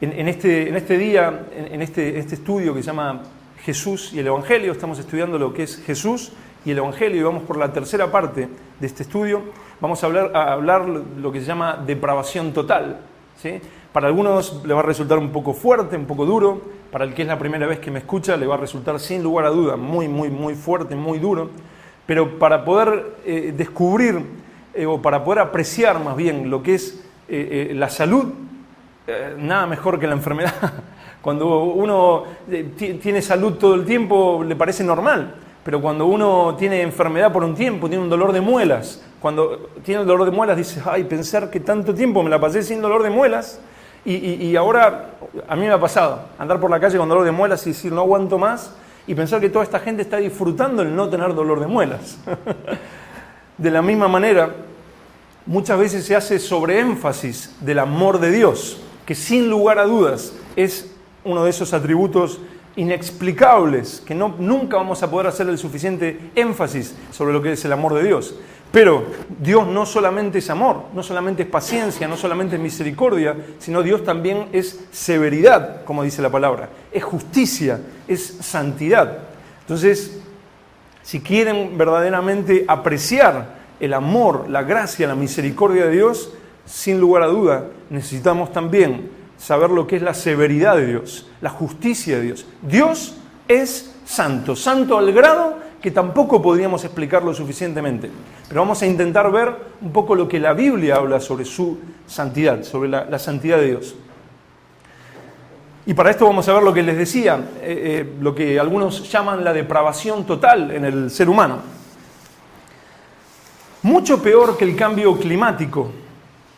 En este día, en este estudio que se llama Jesús y el Evangelio, estamos estudiando lo que es Jesús y el Evangelio y vamos por la tercera parte de este estudio. Vamos a hablar lo que se llama depravación total, ¿sí? Para algunos le va a resultar un poco fuerte, un poco duro. Para el que es la primera vez que me escucha le va a resultar sin lugar a duda muy, muy, muy fuerte, muy duro. Pero para poder descubrir o para poder apreciar más bien lo que es la salud, nada mejor que la enfermedad. Cuando uno tiene salud todo el tiempo le parece normal, pero cuando uno tiene enfermedad por un tiempo, tiene un dolor de muelas, cuando tiene el dolor de muelas dice, ay, pensar que tanto tiempo me la pasé sin dolor de muelas y ahora a mí me ha pasado andar por la calle con dolor de muelas y decir no aguanto más y pensar que toda esta gente está disfrutando el no tener dolor de muelas. De la misma manera, muchas veces se hace sobreénfasis del amor de Dios, que sin lugar a dudas es uno de esos atributos inexplicables, que nunca vamos a poder hacer el suficiente énfasis sobre lo que es el amor de Dios. Pero Dios no solamente es amor, no solamente es paciencia, no solamente es misericordia, sino Dios también es severidad, como dice la palabra, es justicia, es santidad. Entonces, si quieren verdaderamente apreciar el amor, la gracia, la misericordia de Dios, sin lugar a duda, necesitamos también saber lo que es la severidad de Dios, la justicia de Dios. Dios es santo, santo al grado que tampoco podríamos explicarlo suficientemente. Pero vamos a intentar ver un poco lo que la Biblia habla sobre su santidad, sobre la santidad de Dios. Y para esto vamos a ver lo que les decía, lo que algunos llaman la depravación total en el ser humano. Mucho peor que el cambio climático,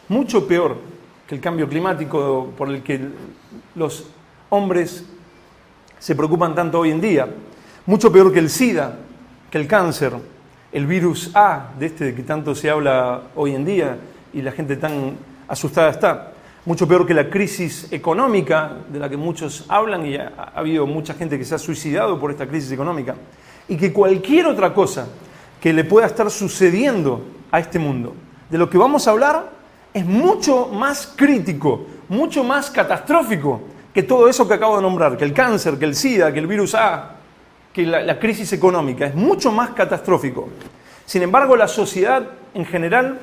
mucho peor que el cambio climático por el que los hombres se preocupan tanto hoy en día, mucho peor que el SIDA, que el cáncer, el virus A, de que tanto se habla hoy en día y la gente tan asustada está, mucho peor que la crisis económica de la que muchos hablan y ha habido mucha gente que se ha suicidado por esta crisis económica, y que cualquier otra cosa que le pueda estar sucediendo a este mundo. De lo que vamos a hablar es mucho más crítico, mucho más catastrófico que todo eso que acabo de nombrar, que el cáncer, que el SIDA, que el virus A, que la crisis económica. Es mucho más catastrófico. Sin embargo, la sociedad en general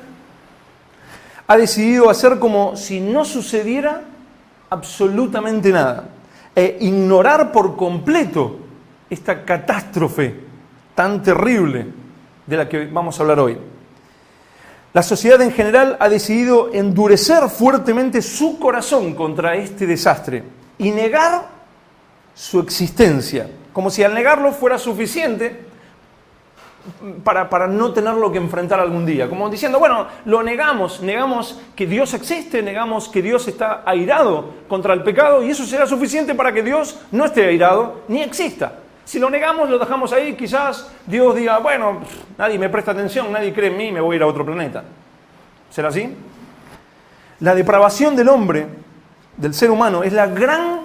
ha decidido hacer como si no sucediera absolutamente nada e ignorar por completo esta catástrofe tan terrible de la que vamos a hablar hoy. La sociedad en general ha decidido endurecer fuertemente su corazón contra este desastre y negar su existencia, como si al negarlo fuera suficiente para no tenerlo que enfrentar algún día. Como diciendo, bueno, lo negamos que Dios existe, negamos que Dios está airado contra el pecado y eso será suficiente para que Dios no esté airado ni exista. Si lo negamos, lo dejamos ahí, quizás Dios diga, bueno, nadie me presta atención, nadie cree en mí, me voy a ir a otro planeta. ¿Será así? La depravación del hombre, del ser humano, es la gran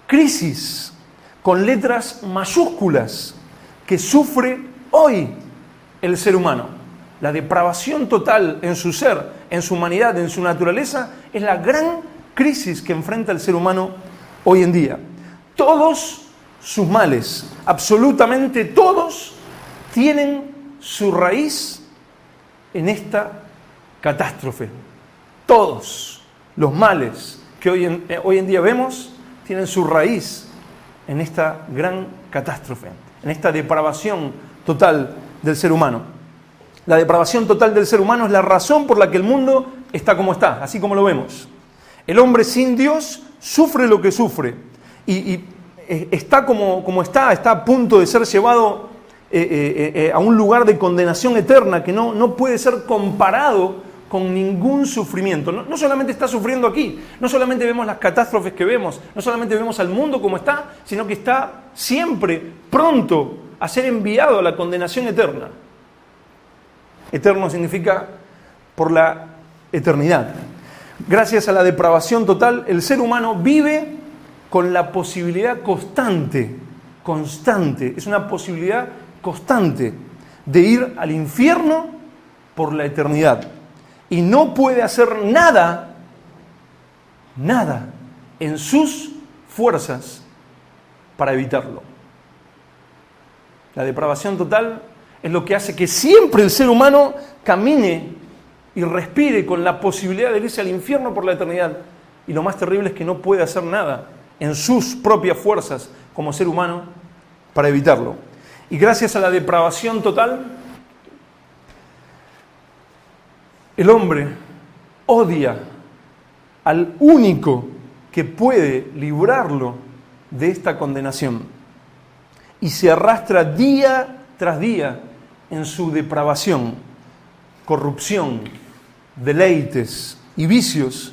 crisis con letras mayúsculas que sufre hoy el ser humano. La depravación total en su ser, en su humanidad, en su naturaleza, es la gran crisis que enfrenta el ser humano hoy en día. Todos sus males, absolutamente todos, tienen su raíz en esta catástrofe. Todos los males que hoy en día vemos tienen su raíz en esta gran catástrofe, en esta depravación total del ser humano. La depravación total del ser humano es la razón por la que el mundo está como está, así como lo vemos. El hombre sin Dios sufre lo que sufre y está como está a punto de ser llevado a un lugar de condenación eterna que no puede ser comparado con ningún sufrimiento. No solamente está sufriendo aquí, no solamente vemos las catástrofes que vemos, no solamente vemos al mundo como está, sino que está siempre pronto a ser enviado a la condenación eterna. Eterno significa por la eternidad. Gracias a la depravación total, el ser humano vive con la posibilidad constante, es una posibilidad constante de ir al infierno por la eternidad. Y no puede hacer nada en sus fuerzas para evitarlo. La depravación total es lo que hace que siempre el ser humano camine y respire con la posibilidad de irse al infierno por la eternidad. Y lo más terrible es que no puede hacer nada en sus propias fuerzas como ser humano para evitarlo. Y gracias a la depravación total, el hombre odia al único que puede librarlo de esta condenación y se arrastra día tras día en su depravación, corrupción, deleites y vicios,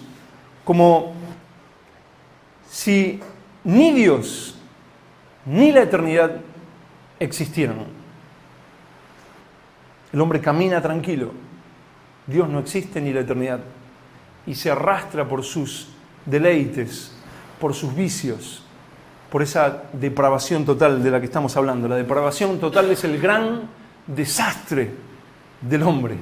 como si ni Dios ni la eternidad existieran. El hombre camina tranquilo, Dios no existe ni la eternidad, y se arrastra por sus deleites, por sus vicios, por esa depravación total de la que estamos hablando. La depravación total es el gran desastre del hombre.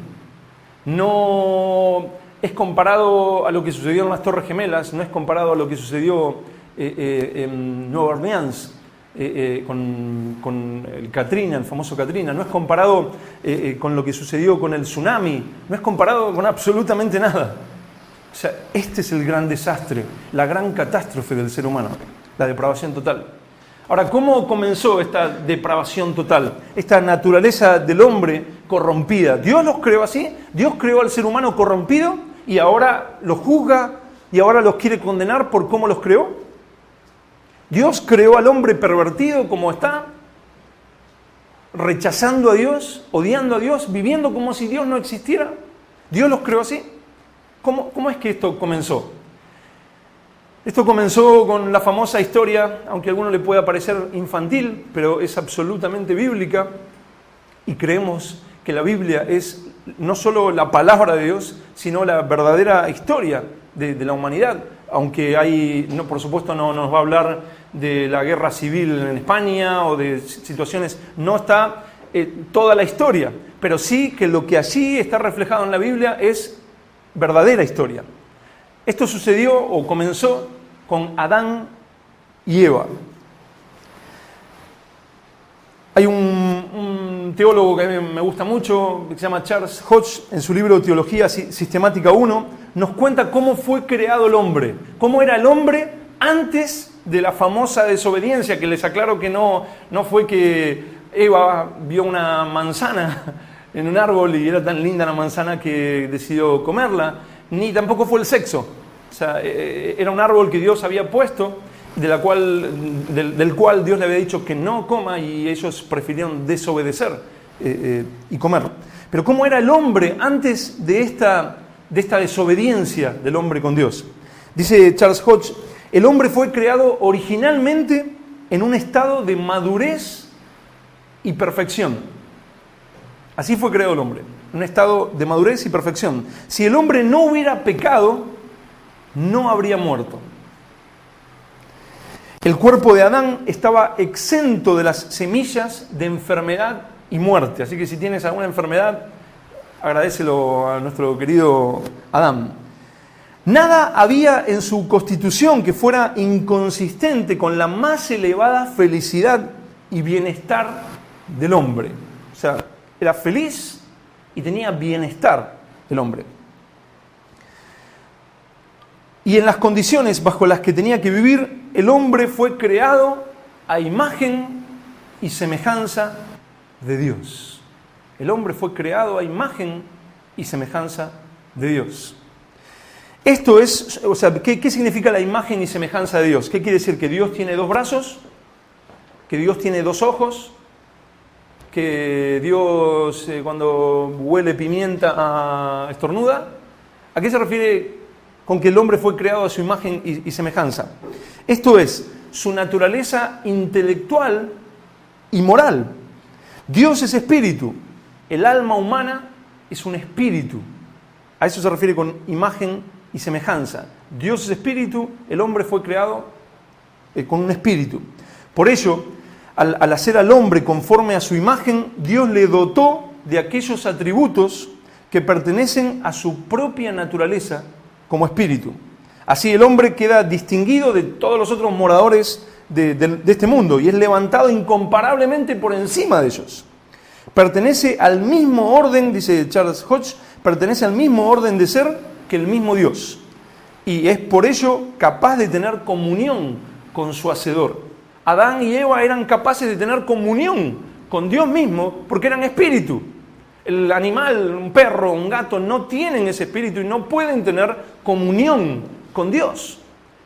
No es comparado a lo que sucedió en las Torres Gemelas, no es comparado a lo que sucedió en Nueva Orleans con el Katrina, el famoso Katrina, no es comparado con lo que sucedió con el tsunami, no es comparado con absolutamente nada. O sea, este es el gran desastre, la gran catástrofe del ser humano, la depravación total. Ahora, ¿cómo comenzó esta depravación total? Esta naturaleza del hombre corrompida. ¿Dios los creó así? ¿Dios creó al ser humano corrompido y ahora los juzga y ahora los quiere condenar por cómo los creó? ¿Dios creó al hombre pervertido como está, rechazando a Dios, odiando a Dios, viviendo como si Dios no existiera? ¿Dios los creó así? ¿Cómo es que esto comenzó? Esto comenzó con la famosa historia, aunque a alguno le pueda parecer infantil, pero es absolutamente bíblica, y creemos que la Biblia es no solo la palabra de Dios, sino la verdadera historia de la humanidad. Aunque por supuesto no nos va a hablar de la guerra civil en España o de situaciones, no está toda la historia, pero sí que lo que allí está reflejado en la Biblia es verdadera historia. Esto sucedió o comenzó con Adán y Eva. Hay un teólogo que a mí me gusta mucho, que se llama Charles Hodge, en su libro Teología Sistemática 1, nos cuenta cómo fue creado el hombre, cómo era el hombre antes de la famosa desobediencia, que les aclaro que no fue que Eva vio una manzana en un árbol y era tan linda la manzana que decidió comerla, ni tampoco fue el sexo. O sea, era un árbol que Dios había puesto, del cual Dios le había dicho que no coma, y ellos prefirieron desobedecer y comer. Pero ¿cómo era el hombre antes de esta desobediencia del hombre con Dios? Dice Charles Hodge, el hombre fue creado originalmente en un estado de madurez y perfección. Así fue creado el hombre, en un estado de madurez y perfección. Si el hombre no hubiera pecado, no habría muerto. El cuerpo de Adán estaba exento de las semillas de enfermedad y muerte. Así que si tienes alguna enfermedad, agradécelo a nuestro querido Adán. Nada había en su constitución que fuera inconsistente con la más elevada felicidad y bienestar del hombre. O sea, era feliz y tenía bienestar el hombre. Y en las condiciones bajo las que tenía que vivir, el hombre fue creado a imagen y semejanza de Dios. El hombre fue creado a imagen y semejanza de Dios. Esto es, o sea, ¿qué significa la imagen y semejanza de Dios? ¿Qué quiere decir? ¿Que Dios tiene dos brazos? ¿Que Dios tiene dos ojos? ¿Que Dios cuando huele pimienta estornuda? ¿A qué se refiere con que el hombre fue creado a su imagen y semejanza? Esto es, su naturaleza intelectual y moral. Dios es espíritu, el alma humana es un espíritu. A eso se refiere con imagen y semejanza. Dios es espíritu, el hombre fue creado con un espíritu. Por ello, al hacer al hombre conforme a su imagen, Dios le dotó de aquellos atributos que pertenecen a su propia naturaleza como espíritu. Así el hombre queda distinguido de todos los otros moradores de este mundo y es levantado incomparablemente por encima de ellos. Pertenece al mismo orden, dice Charles Hodge, pertenece al mismo orden de ser que el mismo Dios. Y es por ello capaz de tener comunión con su Hacedor. Adán y Eva eran capaces de tener comunión con Dios mismo porque eran espíritu. El animal, un perro, un gato, no tienen ese espíritu y no pueden tener comunión con Dios.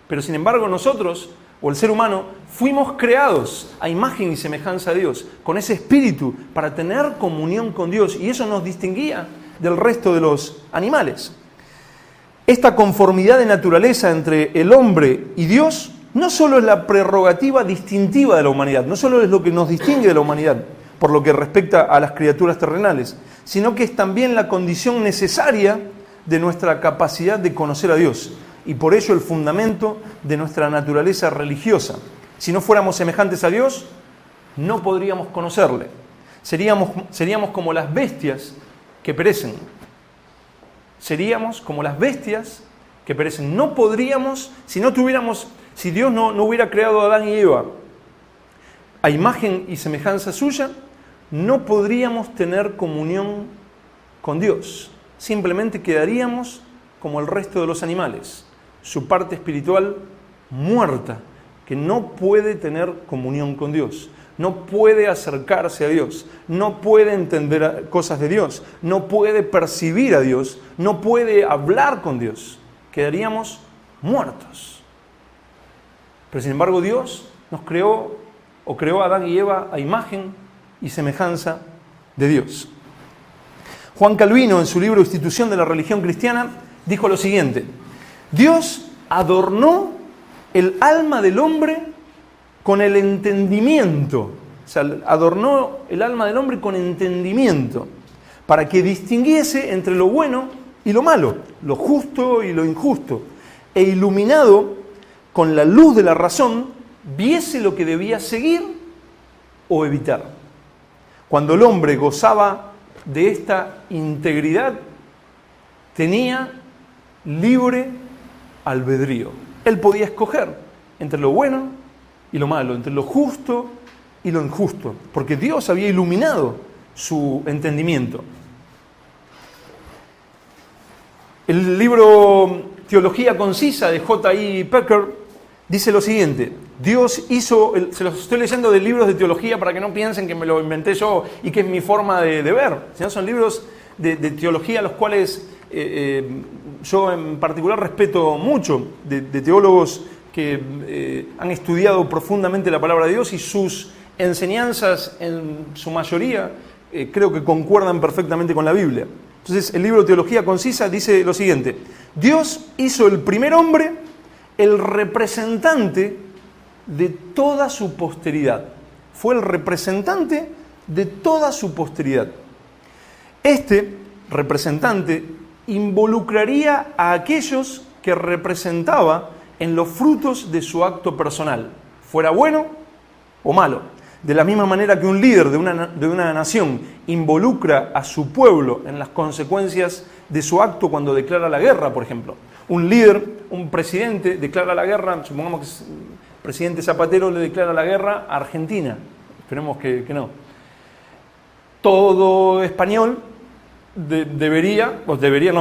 Pero sin embargo nosotros, o el ser humano, fuimos creados a imagen y semejanza de Dios, con ese espíritu para tener comunión con Dios, y eso nos distinguía del resto de los animales. Esta conformidad de naturaleza entre el hombre y Dios no solo es la prerrogativa distintiva de la humanidad, no solo es lo que nos distingue de la humanidad, por lo que respecta a las criaturas terrenales, sino que es también la condición necesaria de nuestra capacidad de conocer a Dios, y por ello el fundamento de nuestra naturaleza religiosa. Si no fuéramos semejantes a Dios, no podríamos conocerle. Seríamos como las bestias que perecen. Seríamos como las bestias que perecen. No podríamos, si Dios no hubiera creado a Adán y Eva a imagen y semejanza suya, no podríamos tener comunión con Dios. Simplemente quedaríamos como el resto de los animales, su parte espiritual muerta, que no puede tener comunión con Dios, no puede acercarse a Dios, no puede entender cosas de Dios, no puede percibir a Dios, no puede hablar con Dios. Quedaríamos muertos. Pero sin embargo Dios nos creó, o creó a Adán y Eva a imagen y semejanza de Dios. Juan Calvino, en su libro Institución de la Religión Cristiana, dijo lo siguiente: Dios adornó el alma del hombre con el entendimiento, o sea, adornó el alma del hombre con entendimiento, para que distinguiese entre lo bueno y lo malo, lo justo y lo injusto, e iluminado con la luz de la razón, viese lo que debía seguir o evitar. Cuando el hombre gozaba de esta integridad, tenía libre albedrío. Él podía escoger entre lo bueno y lo malo, entre lo justo y lo injusto, porque Dios había iluminado su entendimiento. El libro Teología Concisa de J.I. Packer dice lo siguiente: Dios hizo, se los estoy leyendo de libros de teología para que no piensen que me lo inventé yo y que es mi forma de ver, sino son libros de teología los cuales yo en particular respeto mucho, de teólogos que han estudiado profundamente la palabra de Dios, y sus enseñanzas en su mayoría creo que concuerdan perfectamente con la Biblia. Entonces el libro Teología Concisa dice lo siguiente: Dios hizo el primer hombre el representante de toda su posteridad. Fue el representante de toda su posteridad. Este representante involucraría a aquellos que representaba en los frutos de su acto personal, fuera bueno o malo. De la misma manera que un líder de una nación involucra a su pueblo en las consecuencias de su acto cuando declara la guerra, por ejemplo. Un líder, un presidente, declara la guerra, supongamos que el presidente Zapatero le declara la guerra a Argentina. Esperemos que no. Todo español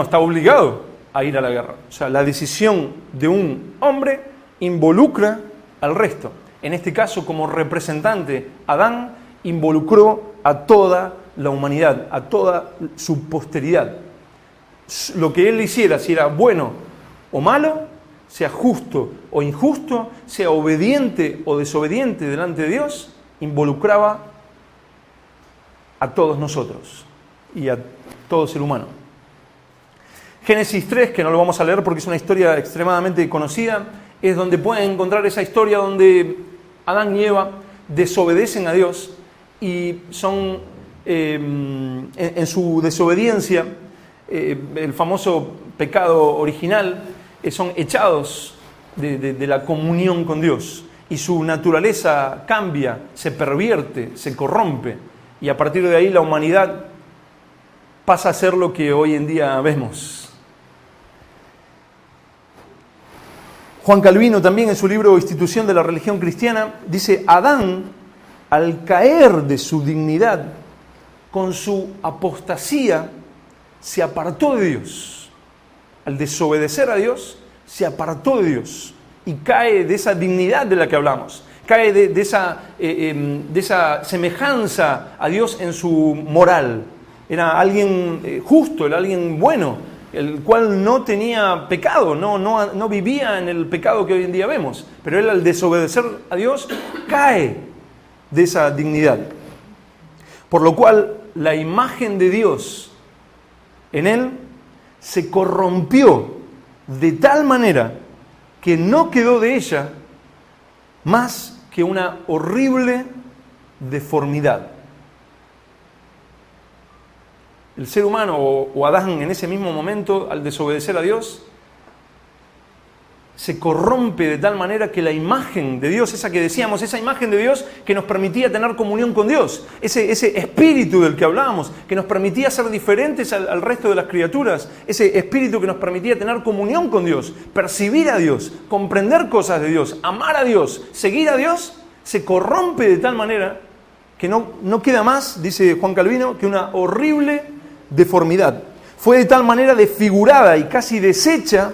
está obligado a ir a la guerra. O sea, la decisión de un hombre involucra al resto. En este caso, como representante, Adán involucró a toda la humanidad, a toda su posteridad. Lo que él hiciera, si era bueno o malo, sea justo o injusto, sea obediente o desobediente delante de Dios, involucraba a todos nosotros y a todo ser humano. Génesis 3, que no lo vamos a leer porque es una historia extremadamente conocida, es donde pueden encontrar esa historia donde Adán y Eva desobedecen a Dios y son, en su desobediencia, el famoso pecado original, son echados de la comunión con Dios y su naturaleza cambia, se pervierte, se corrompe, y a partir de ahí la humanidad pasa a ser lo que hoy en día vemos. Juan Calvino también en su libro Institución de la Religión Cristiana dice: Adán, al caer de su dignidad, con su apostasía, se apartó de Dios. Al desobedecer a Dios, se apartó de Dios y cae de esa dignidad de la que hablamos. Cae de esa semejanza a Dios en su moral. Era alguien justo, era alguien bueno, el cual no tenía pecado, no vivía en el pecado que hoy en día vemos. Pero él, al desobedecer a Dios, cae de esa dignidad. Por lo cual, la imagen de Dios en él se corrompió de tal manera que no quedó de ella más que una horrible deformidad. El ser humano, o Adán, en ese mismo momento, al desobedecer a Dios, se corrompe de tal manera que la imagen de Dios, esa que decíamos, esa imagen de Dios que nos permitía tener comunión con Dios, ese espíritu del que hablábamos, que nos permitía ser diferentes al resto de las criaturas, ese espíritu que nos permitía tener comunión con Dios, percibir a Dios, comprender cosas de Dios, amar a Dios, seguir a Dios, se corrompe de tal manera que no queda más, dice Juan Calvino, que una horrible deformidad. Fue de tal manera desfigurada y casi deshecha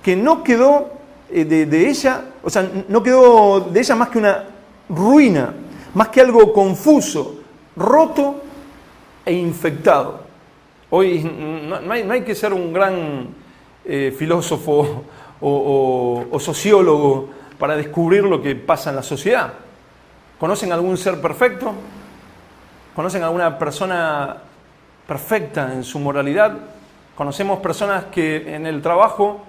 que no quedó de ella, o sea, no quedó de ella más que una ruina, más que algo confuso, roto e infectado. Hoy no hay que ser un gran filósofo o sociólogo para descubrir lo que pasa en la sociedad. ¿Conocen algún ser perfecto? ¿Conocen alguna persona perfecta en su moralidad? Conocemos personas que en el trabajo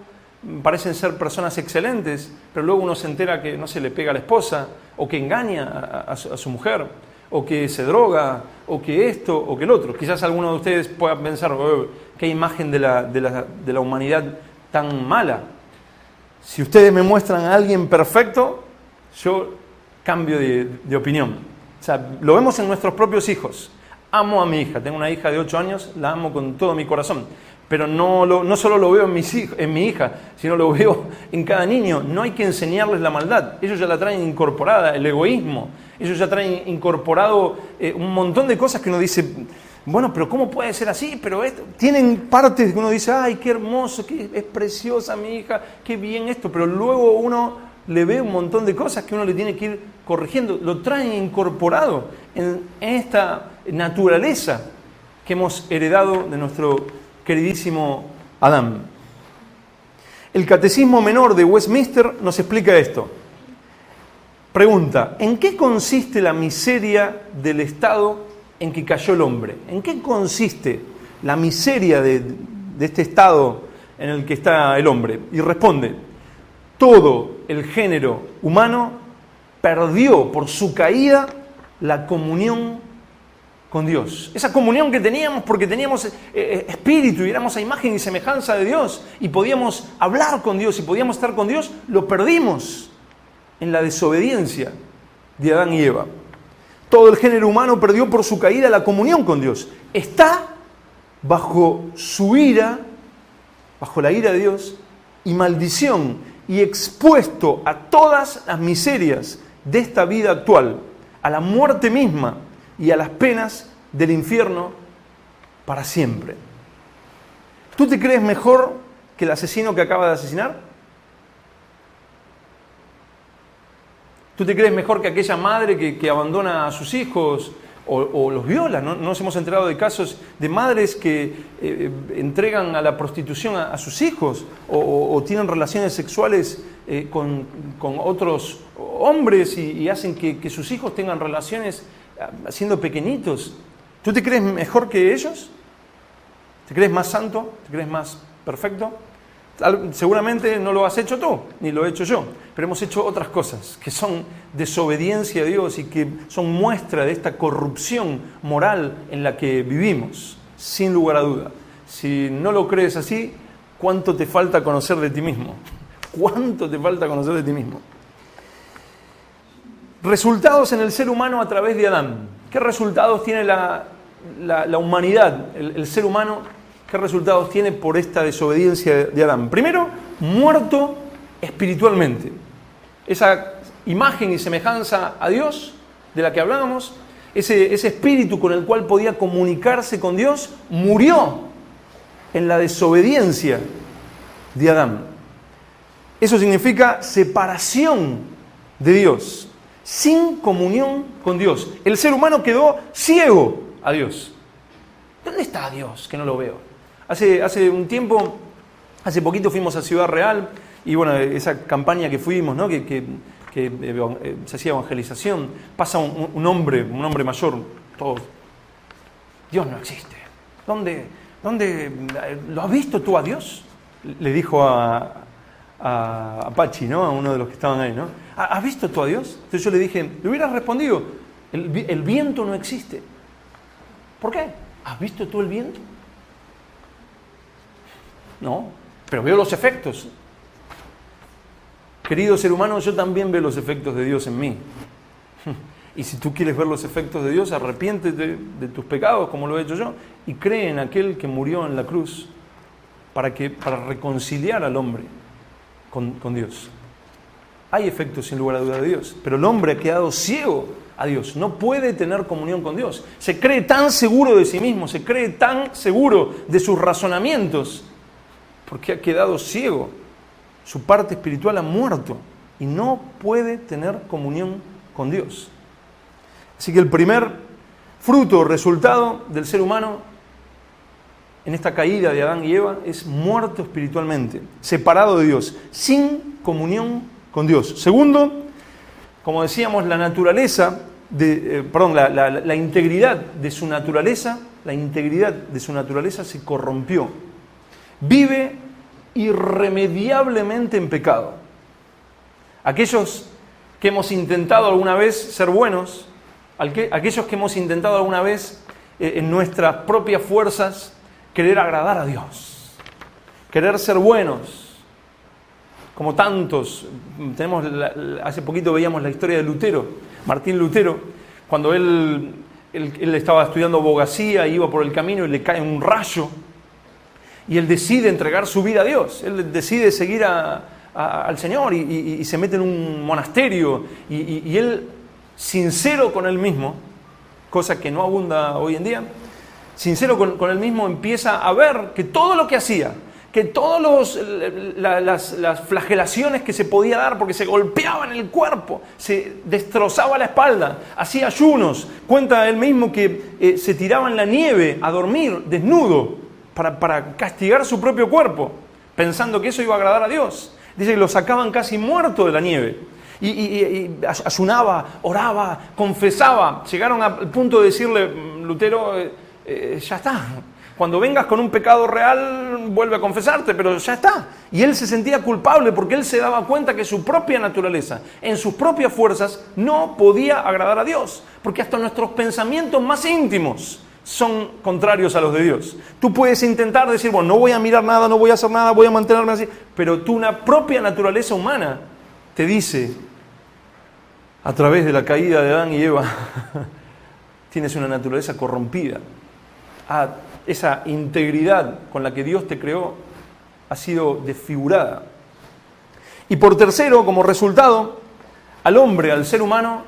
parecen ser personas excelentes, pero luego uno se entera que no se le pega a la esposa, o que engaña a su mujer, o que se droga, o que esto, o que el otro. Quizás alguno de ustedes pueda pensar: qué imagen de la humanidad tan mala. Si ustedes me muestran a alguien perfecto, yo cambio de opinión. O sea, lo vemos en nuestros propios hijos. Amo a mi hija, tengo una hija de 8 años, la amo con todo mi corazón. Pero no solo lo veo en mi hija, sino lo veo en cada niño. No hay que enseñarles la maldad. Ellos ya la traen incorporada, el egoísmo. Ellos ya traen incorporado un montón de cosas que uno dice: bueno, pero ¿cómo puede ser así? Pero tienen partes que uno dice: ay, qué hermoso, es preciosa mi hija, qué bien esto. Pero luego uno le ve un montón de cosas que uno le tiene que ir corrigiendo. Lo traen incorporado en esta naturaleza que hemos heredado de nuestro queridísimo Adán. El Catecismo Menor de Westminster nos explica esto. Pregunta: ¿en qué consiste la miseria del estado en que cayó el hombre? ¿En qué consiste la miseria de este estado en el que está el hombre? Y responde: todo el género humano perdió por su caída la comunión con Dios. Esa comunión que teníamos porque teníamos espíritu y éramos a imagen y semejanza de Dios y podíamos hablar con Dios y podíamos estar con Dios, lo perdimos en la desobediencia de Adán y Eva. Todo el género humano perdió por su caída la comunión con Dios. Está bajo su ira, bajo la ira de Dios y maldición, y expuesto a todas las miserias de esta vida actual, a la muerte misma y a las penas del infierno para siempre. ¿Tú te crees mejor que el asesino que acaba de asesinar? ¿Tú te crees mejor que aquella madre que abandona a sus hijos o los viola? ¿No? Nos hemos enterado de casos de madres que entregan a la prostitución a sus hijos o tienen relaciones sexuales con otros hombres y hacen que sus hijos tengan relaciones siendo pequeñitos. ¿Tú te crees mejor que ellos? ¿Te crees más santo? ¿Te crees más perfecto? Seguramente no lo has hecho tú, ni lo he hecho yo, pero hemos hecho otras cosas que son desobediencia a Dios y que son muestra de esta corrupción moral en la que vivimos, sin lugar a duda. Si no lo crees así, ¿cuánto te falta conocer de ti mismo? ¿Cuánto te falta conocer de ti mismo? Resultados en el ser humano a través de Adán. ¿Qué resultados tiene la humanidad, el ser humano? ¿Qué resultados tiene por esta desobediencia de Adán? Primero, muerto espiritualmente. Esa imagen y semejanza a Dios de la que hablábamos, ese espíritu con el cual podía comunicarse con Dios, murió en la desobediencia de Adán. Eso significa separación de Dios, sin comunión con Dios. El ser humano quedó ciego a Dios. ¿Dónde está Dios? Que no lo veo. Hace un tiempo, hace poquito fuimos a Ciudad Real y bueno, esa campaña que fuimos, ¿no? que se hacía evangelización, pasa un hombre mayor, todos. Dios no existe. ¿Dónde lo has visto tú a Dios? Le dijo a Pachi, ¿no? A uno de los que estaban ahí, ¿no? ¿Has visto tú a Dios? Entonces yo le dije, le hubieras respondido, el viento no existe. ¿Por qué? ¿Has visto tú el viento? No, pero veo los efectos. Querido ser humano, yo también veo los efectos de Dios en mí. Y si tú quieres ver los efectos de Dios, arrepiéntete de tus pecados, como lo he hecho yo, y cree en aquel que murió en la cruz para reconciliar al hombre con Dios. Hay efectos sin lugar a duda de Dios, pero el hombre ha quedado ciego a Dios, no puede tener comunión con Dios. Se cree tan seguro de sí mismo, se cree tan seguro de sus razonamientos, porque ha quedado ciego. Su parte espiritual ha muerto y no puede tener comunión con Dios. Así que el primer fruto, resultado del ser humano en esta caída de Adán y Eva es muerto espiritualmente, separado de Dios, sin comunión con Dios. Segundo, como decíamos, la naturaleza, la integridad de su naturaleza, se corrompió. Vive irremediablemente en pecado. Aquellos que hemos intentado alguna vez ser buenos, aquellos que hemos intentado alguna vez en nuestras propias fuerzas querer agradar a Dios, querer ser buenos, como tantos. Hace poquito veíamos la historia de Lutero, Martín Lutero, cuando él estaba estudiando abogacía, iba por el camino y le cae un rayo, y él decide entregar su vida a Dios, él decide seguir al Señor y se mete en un monasterio, y él, sincero con él mismo, cosa que no abunda hoy en día, sincero con él mismo, empieza a ver que todo lo que hacía, que todas las flagelaciones que se podía dar, porque se golpeaba en el cuerpo, se destrozaba la espalda, hacía ayunos, cuenta él mismo que se tiraba en la nieve a dormir desnudo, para castigar su propio cuerpo, pensando que eso iba a agradar a Dios. Dice que lo sacaban casi muerto de la nieve. Y ayunaba, oraba, confesaba. Llegaron al punto de decirle, Lutero, ya está. Cuando vengas con un pecado real, vuelve a confesarte, pero ya está. Y él se sentía culpable porque él se daba cuenta que su propia naturaleza, en sus propias fuerzas, no podía agradar a Dios. Porque hasta nuestros pensamientos más íntimos son contrarios a los de Dios. Tú puedes intentar decir, bueno, no voy a mirar nada, no voy a hacer nada, voy a mantenerme así, pero tu propia naturaleza humana te dice, a través de la caída de Adán y Eva, tienes una naturaleza corrompida. Esa integridad con la que Dios te creó ha sido desfigurada. Y por tercero, como resultado, al hombre, al ser humano,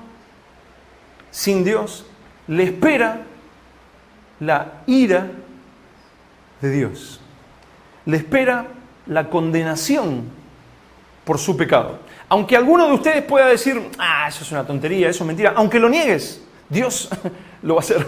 sin Dios, le espera la ira de Dios. Le espera la condenación por su pecado. Aunque alguno de ustedes pueda decir, eso es una tontería, eso es mentira, aunque lo niegues, Dios lo va a hacer.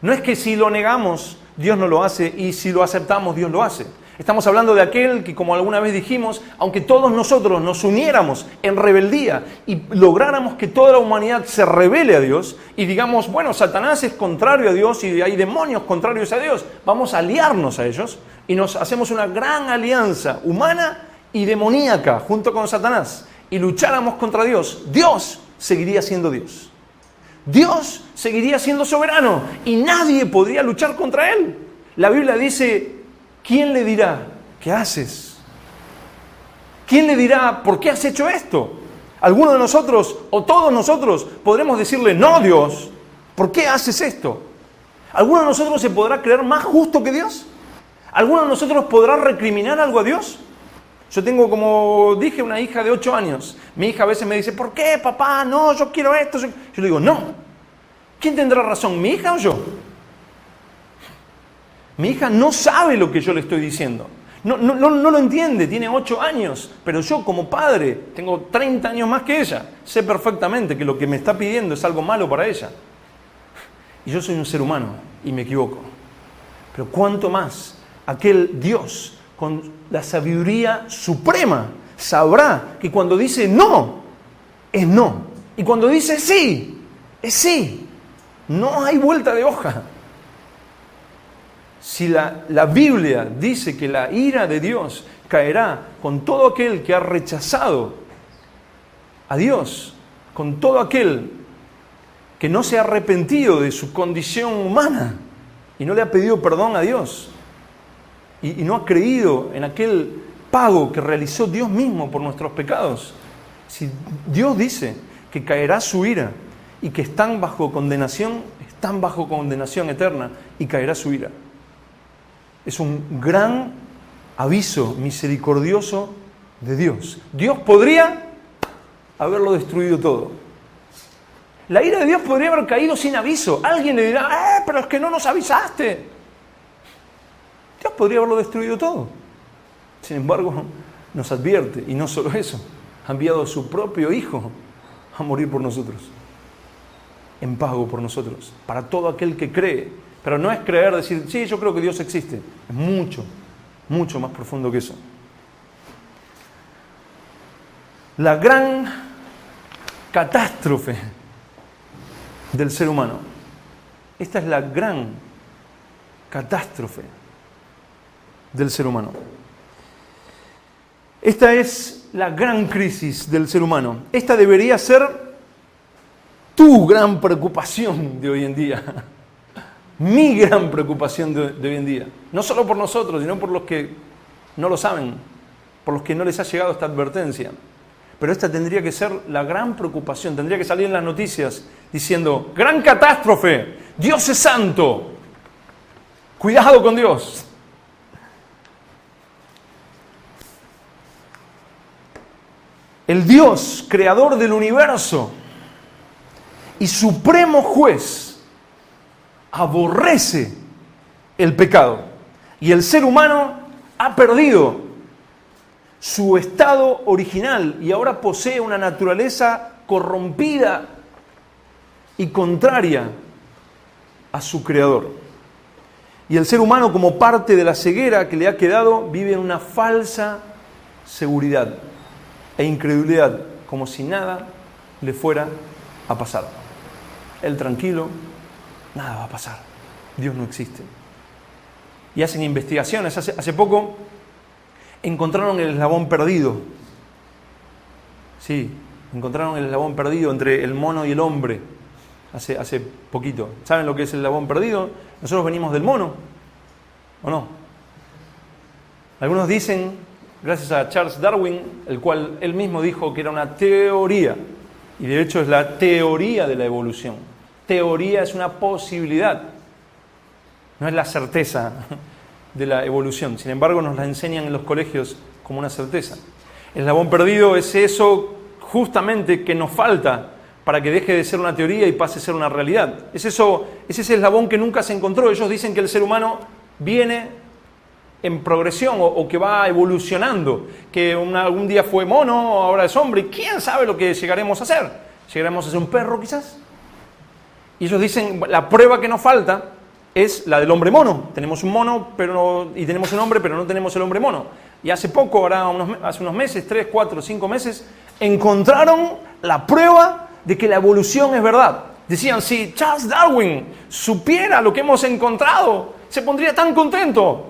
No es que si lo negamos, Dios no lo hace, y si lo aceptamos, Dios lo hace. Estamos hablando de aquel que, como alguna vez dijimos, aunque todos nosotros nos uniéramos en rebeldía y lográramos que toda la humanidad se rebele a Dios y digamos, bueno, Satanás es contrario a Dios y hay demonios contrarios a Dios, vamos a aliarnos a ellos y nos hacemos una gran alianza humana y demoníaca junto con Satanás y lucháramos contra Dios, Dios seguiría siendo Dios. Dios seguiría siendo soberano y nadie podría luchar contra Él. La Biblia dice, ¿quién le dirá qué haces? ¿Quién le dirá por qué has hecho esto? Alguno de nosotros o todos nosotros podremos decirle, no, Dios, ¿por qué haces esto? ¿Alguno de nosotros se podrá creer más justo que Dios? ¿Alguno de nosotros podrá recriminar algo a Dios? Yo tengo, como dije, una hija de 8 años. Mi hija a veces me dice, ¿por qué, papá? No, yo quiero esto. Yo le digo, no. ¿Quién tendrá razón, mi hija o yo? Mi hija no sabe lo que yo le estoy diciendo. No lo entiende, tiene 8 años. Pero yo como padre, tengo 30 años más que ella. Sé perfectamente que lo que me está pidiendo es algo malo para ella. Y yo soy un ser humano y me equivoco. Pero cuánto más aquel Dios con la sabiduría suprema sabrá que cuando dice no, es no. Y cuando dice sí, es sí. No hay vuelta de hoja. Si la Biblia dice que la ira de Dios caerá con todo aquel que ha rechazado a Dios, con todo aquel que no se ha arrepentido de su condición humana y no le ha pedido perdón a Dios y no ha creído en aquel pago que realizó Dios mismo por nuestros pecados. Si Dios dice que caerá su ira y que están bajo condenación eterna y caerá su ira. Es un gran aviso misericordioso de Dios. Dios podría haberlo destruido todo. La ira de Dios podría haber caído sin aviso. Alguien le dirá, pero es que no nos avisaste. Dios podría haberlo destruido todo. Sin embargo, nos advierte, y no solo eso, ha enviado a su propio Hijo a morir por nosotros, en pago por nosotros, para todo aquel que cree. Pero no es creer, decir, sí, yo creo que Dios existe. Es mucho, mucho más profundo que eso. La gran catástrofe del ser humano. Esta es la gran catástrofe del ser humano. Esta es la gran crisis del ser humano. Esta debería ser tu gran preocupación de hoy en día. Mi gran preocupación de hoy en día. No solo por nosotros, sino por los que no lo saben, por los que no les ha llegado esta advertencia. Pero esta tendría que ser la gran preocupación. Tendría que salir en las noticias diciendo, gran catástrofe, Dios es santo. Cuidado con Dios. El Dios, creador del universo y supremo juez, aborrece el pecado. Y el ser humano ha perdido su estado original y ahora posee una naturaleza corrompida y contraria a su creador. Y el ser humano, como parte de la ceguera que le ha quedado, vive en una falsa seguridad e incredulidad, como si nada le fuera a pasar. Él tranquilo, nada va a pasar, Dios no existe. Y hacen investigaciones. Hace poco encontraron el eslabón perdido. Sí, encontraron el eslabón perdido entre el mono y el hombre. Hace poquito. ¿Saben lo que es el eslabón perdido? Nosotros venimos del mono, ¿o no? Algunos dicen, gracias a Charles Darwin, el cual él mismo dijo que era una teoría, y de hecho es la teoría de la evolución. Teoría es una posibilidad, no es la certeza de la evolución. Sin embargo, nos la enseñan en los colegios como una certeza. El eslabón perdido es eso justamente que nos falta para que deje de ser una teoría y pase a ser una realidad. Es ese eslabón que nunca se encontró. Ellos dicen que el ser humano viene en progresión o que va evolucionando, que algún día fue mono, ahora es hombre, y quién sabe lo que llegaremos a ser. ¿Llegaremos a ser un perro quizás? Y ellos dicen, la prueba que nos falta es la del hombre mono. Tenemos un mono y tenemos un hombre, pero no tenemos el hombre mono. Y hace poco, hace unos meses, 3, 4, 5 meses, encontraron la prueba de que la evolución es verdad. Decían, si Charles Darwin supiera lo que hemos encontrado, se pondría tan contento.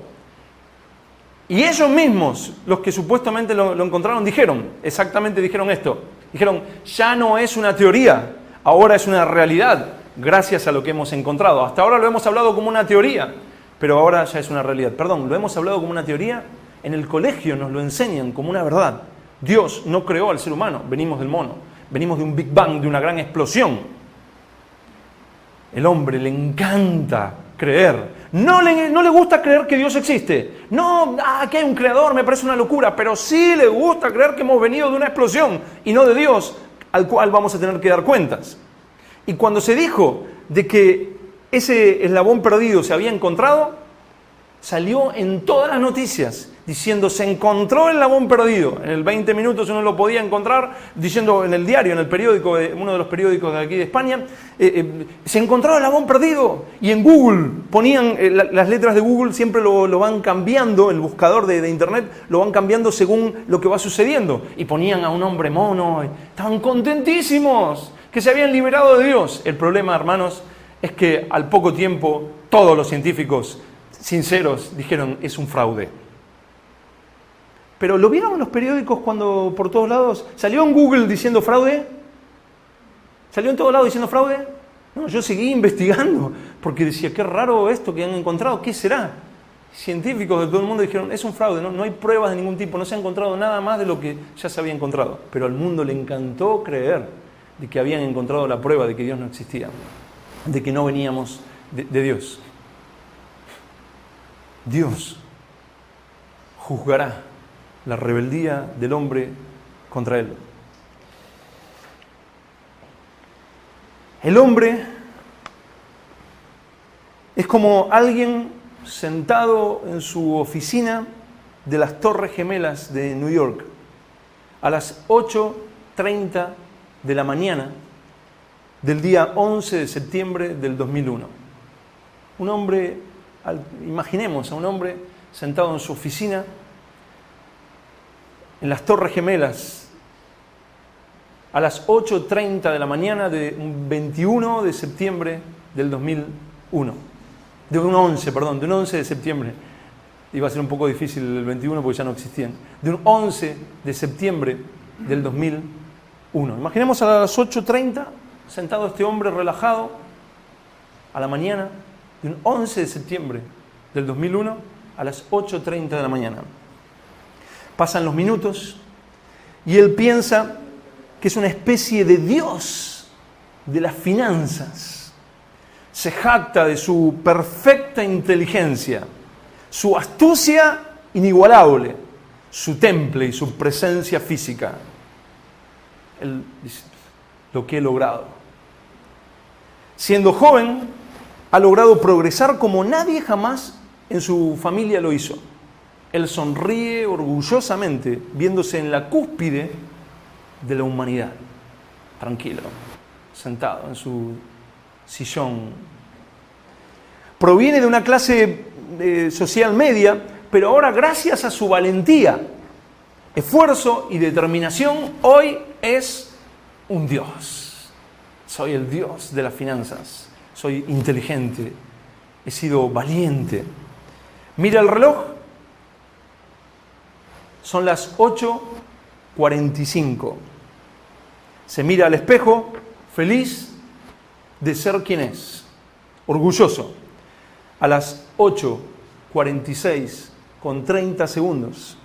Y ellos mismos, los que supuestamente lo encontraron, dijeron esto. Dijeron, ya no es una teoría, ahora es una realidad, gracias a lo que hemos encontrado. Hasta ahora lo hemos hablado como una teoría, pero ahora ya es una realidad. Perdón, lo hemos hablado como una teoría, en el colegio nos lo enseñan como una verdad. Dios no creó al ser humano, venimos del mono, venimos de un Big Bang, de una gran explosión. El hombre le encanta creer. No le gusta creer que Dios existe. No, que hay un creador, me parece una locura, pero sí le gusta creer que hemos venido de una explosión y no de Dios, al cual vamos a tener que dar cuentas. Y cuando se dijo de que ese eslabón perdido se había encontrado, salió en todas las noticias diciendo se encontró el eslabón perdido. En el 20 minutos uno lo podía encontrar, diciendo en el diario, en el periódico, uno de los periódicos de aquí de España, se encontró el eslabón perdido. Y en Google ponían, las letras de Google siempre lo van cambiando, el buscador de internet lo van cambiando según lo que va sucediendo. Y ponían a un hombre mono, estaban contentísimos que se habían liberado de Dios. El problema, hermanos, es que al poco tiempo todos los científicos sinceros dijeron es un fraude. Pero ¿lo vieron en los periódicos cuando por todos lados salió en Google diciendo fraude? ¿Salió en todos lados diciendo fraude? No, yo seguí investigando porque decía, qué raro esto que han encontrado, ¿qué será? Científicos de todo el mundo dijeron, es un fraude, no hay pruebas de ningún tipo, no se ha encontrado nada más de lo que ya se había encontrado. Pero al mundo le encantó creer de que habían encontrado la prueba de que Dios no existía, de que no veníamos de Dios. Dios juzgará la rebeldía del hombre contra él. El hombre es como alguien sentado en su oficina de las Torres Gemelas de New York a las 8:30 de la mañana del día 11 de septiembre del 2001. Un hombre, imaginemos a un hombre sentado en su oficina en las Torres Gemelas a las 8:30 de la mañana de un 21 de septiembre del 2001. De un 11 de septiembre. Iba a ser un poco difícil el 21 porque ya no existían. De un 11 de septiembre del 2001. Imaginemos a las 8:30 sentado este hombre relajado a la mañana de un 11 de septiembre del 2001 a las 8:30 de la mañana. Pasan los minutos y él piensa que es una especie de Dios de las finanzas. Se jacta de su perfecta inteligencia, su astucia inigualable, su temple y su presencia física. Él dice, lo que he logrado. Siendo joven, ha logrado progresar como nadie jamás en su familia lo hizo. Él sonríe orgullosamente, viéndose en la cúspide de la humanidad, tranquilo, sentado en su sillón. Proviene de una clase social media, pero ahora, gracias a su valentía, esfuerzo y determinación, hoy es un Dios. Soy el Dios de las finanzas, soy inteligente, he sido valiente. Mira el reloj. Son las 8:45. Se mira al espejo, feliz de ser quien es, orgulloso. A las 8:46, con 30 segundos,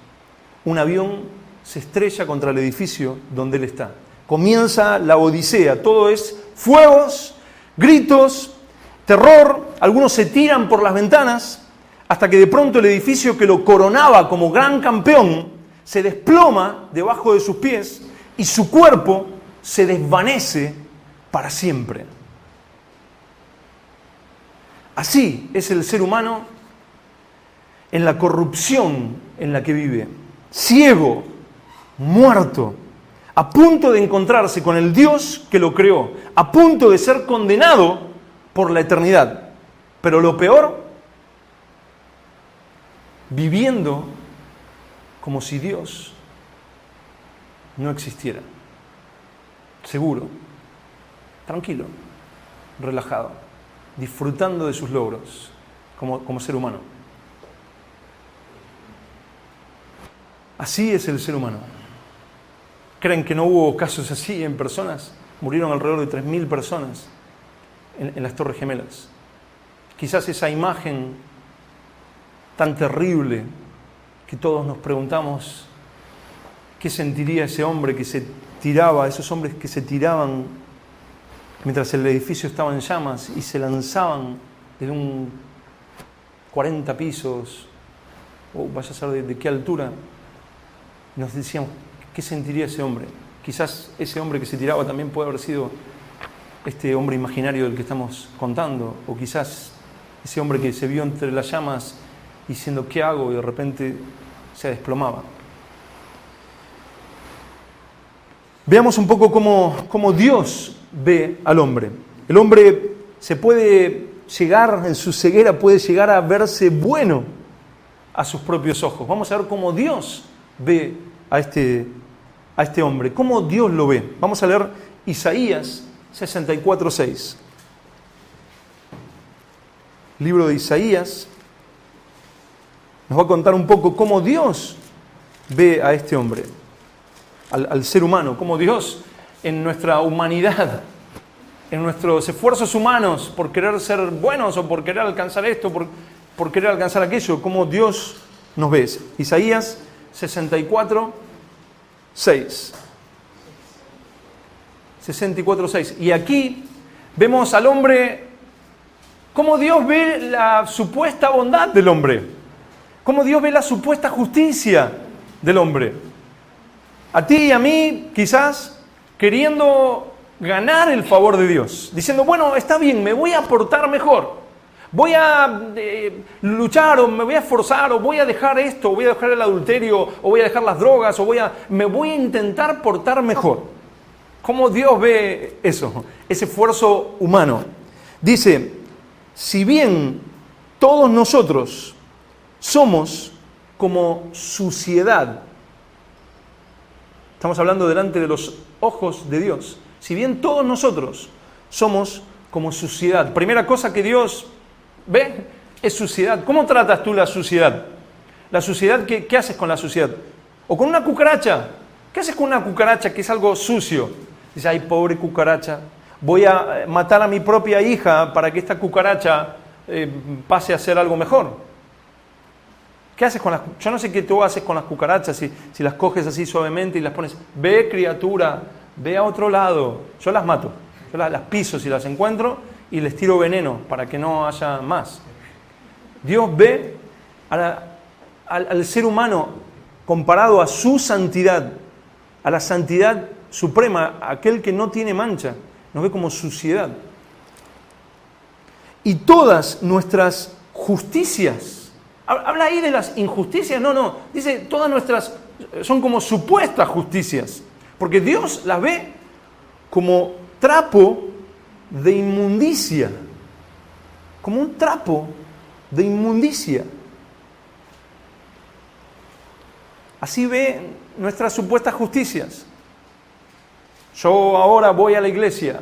un avión se estrella contra el edificio donde él está. Comienza la odisea, todo es fuegos, gritos, terror, algunos se tiran por las ventanas, hasta que de pronto el edificio que lo coronaba como gran campeón se desploma debajo de sus pies y su cuerpo se desvanece para siempre. Así es el ser humano en la corrupción en la que vive, ciego, muerto, a punto de encontrarse con el Dios que lo creó, a punto de ser condenado por la eternidad. Pero lo peor, viviendo como si Dios no existiera. Seguro, tranquilo, relajado, disfrutando de sus logros como ser humano. Así es el ser humano. ¿Creen que no hubo casos así en personas? Murieron alrededor de 3.000 personas en las Torres Gemelas. Quizás esa imagen tan terrible que todos nos preguntamos qué sentiría ese hombre que se tiraba, esos hombres que se tiraban mientras el edificio estaba en llamas y se lanzaban desde un 40 pisos, o vaya a saber de qué altura. Nos decíamos, ¿qué sentiría ese hombre? Quizás ese hombre que se tiraba también puede haber sido este hombre imaginario del que estamos contando, o quizás ese hombre que se vio entre las llamas diciendo, ¿qué hago? Y de repente se desplomaba. Veamos un poco cómo Dios ve al hombre. El hombre se puede llegar, en su ceguera puede llegar a verse bueno a sus propios ojos. Vamos a ver cómo Dios ve a este hombre, cómo Dios lo ve. Vamos a leer Isaías 64:6. Libro de Isaías nos va a contar un poco cómo Dios ve a este hombre, al ser humano, cómo Dios en nuestra humanidad, en nuestros esfuerzos humanos por querer ser buenos o por querer alcanzar esto, por querer alcanzar aquello, cómo Dios nos ve. Isaías 64:6. 64:6. Y aquí vemos al hombre, cómo Dios ve la supuesta bondad del hombre, cómo Dios ve la supuesta justicia del hombre. A ti y a mí, quizás, queriendo ganar el favor de Dios, diciendo, bueno, está bien, me voy a portar mejor, voy a luchar, o me voy a esforzar, o voy a dejar esto, o voy a dejar el adulterio, o voy a dejar las drogas, o me voy a intentar portar mejor. ¿Cómo Dios ve eso? Ese esfuerzo humano. Dice, si bien todos nosotros somos como suciedad, estamos hablando delante de los ojos de Dios, si bien todos nosotros somos como suciedad, primera cosa que Dios ve es suciedad. ¿Cómo tratas tú la suciedad? La suciedad, ¿qué haces con la suciedad? O con una cucaracha. ¿Qué haces con una cucaracha que es algo sucio? Dices, ay, pobre cucaracha, voy a matar a mi propia hija para que esta cucaracha pase a ser algo mejor. ¿Qué haces con las cucarachas? Yo no sé qué tú haces con las cucarachas, si las coges así suavemente y las pones, ve criatura, ve a otro lado. Yo las mato, yo las piso si las encuentro y les tiro veneno para que no haya más. Dios ve al ser humano comparado a su santidad, a la santidad suprema, aquel que no tiene mancha, nos ve como suciedad. Y todas nuestras justicias, habla ahí de las injusticias, no, dice todas nuestras, son como supuestas justicias, porque Dios las ve como trapo de inmundicia, como un trapo de inmundicia. Así ve nuestras supuestas justicias. Yo ahora voy a la iglesia.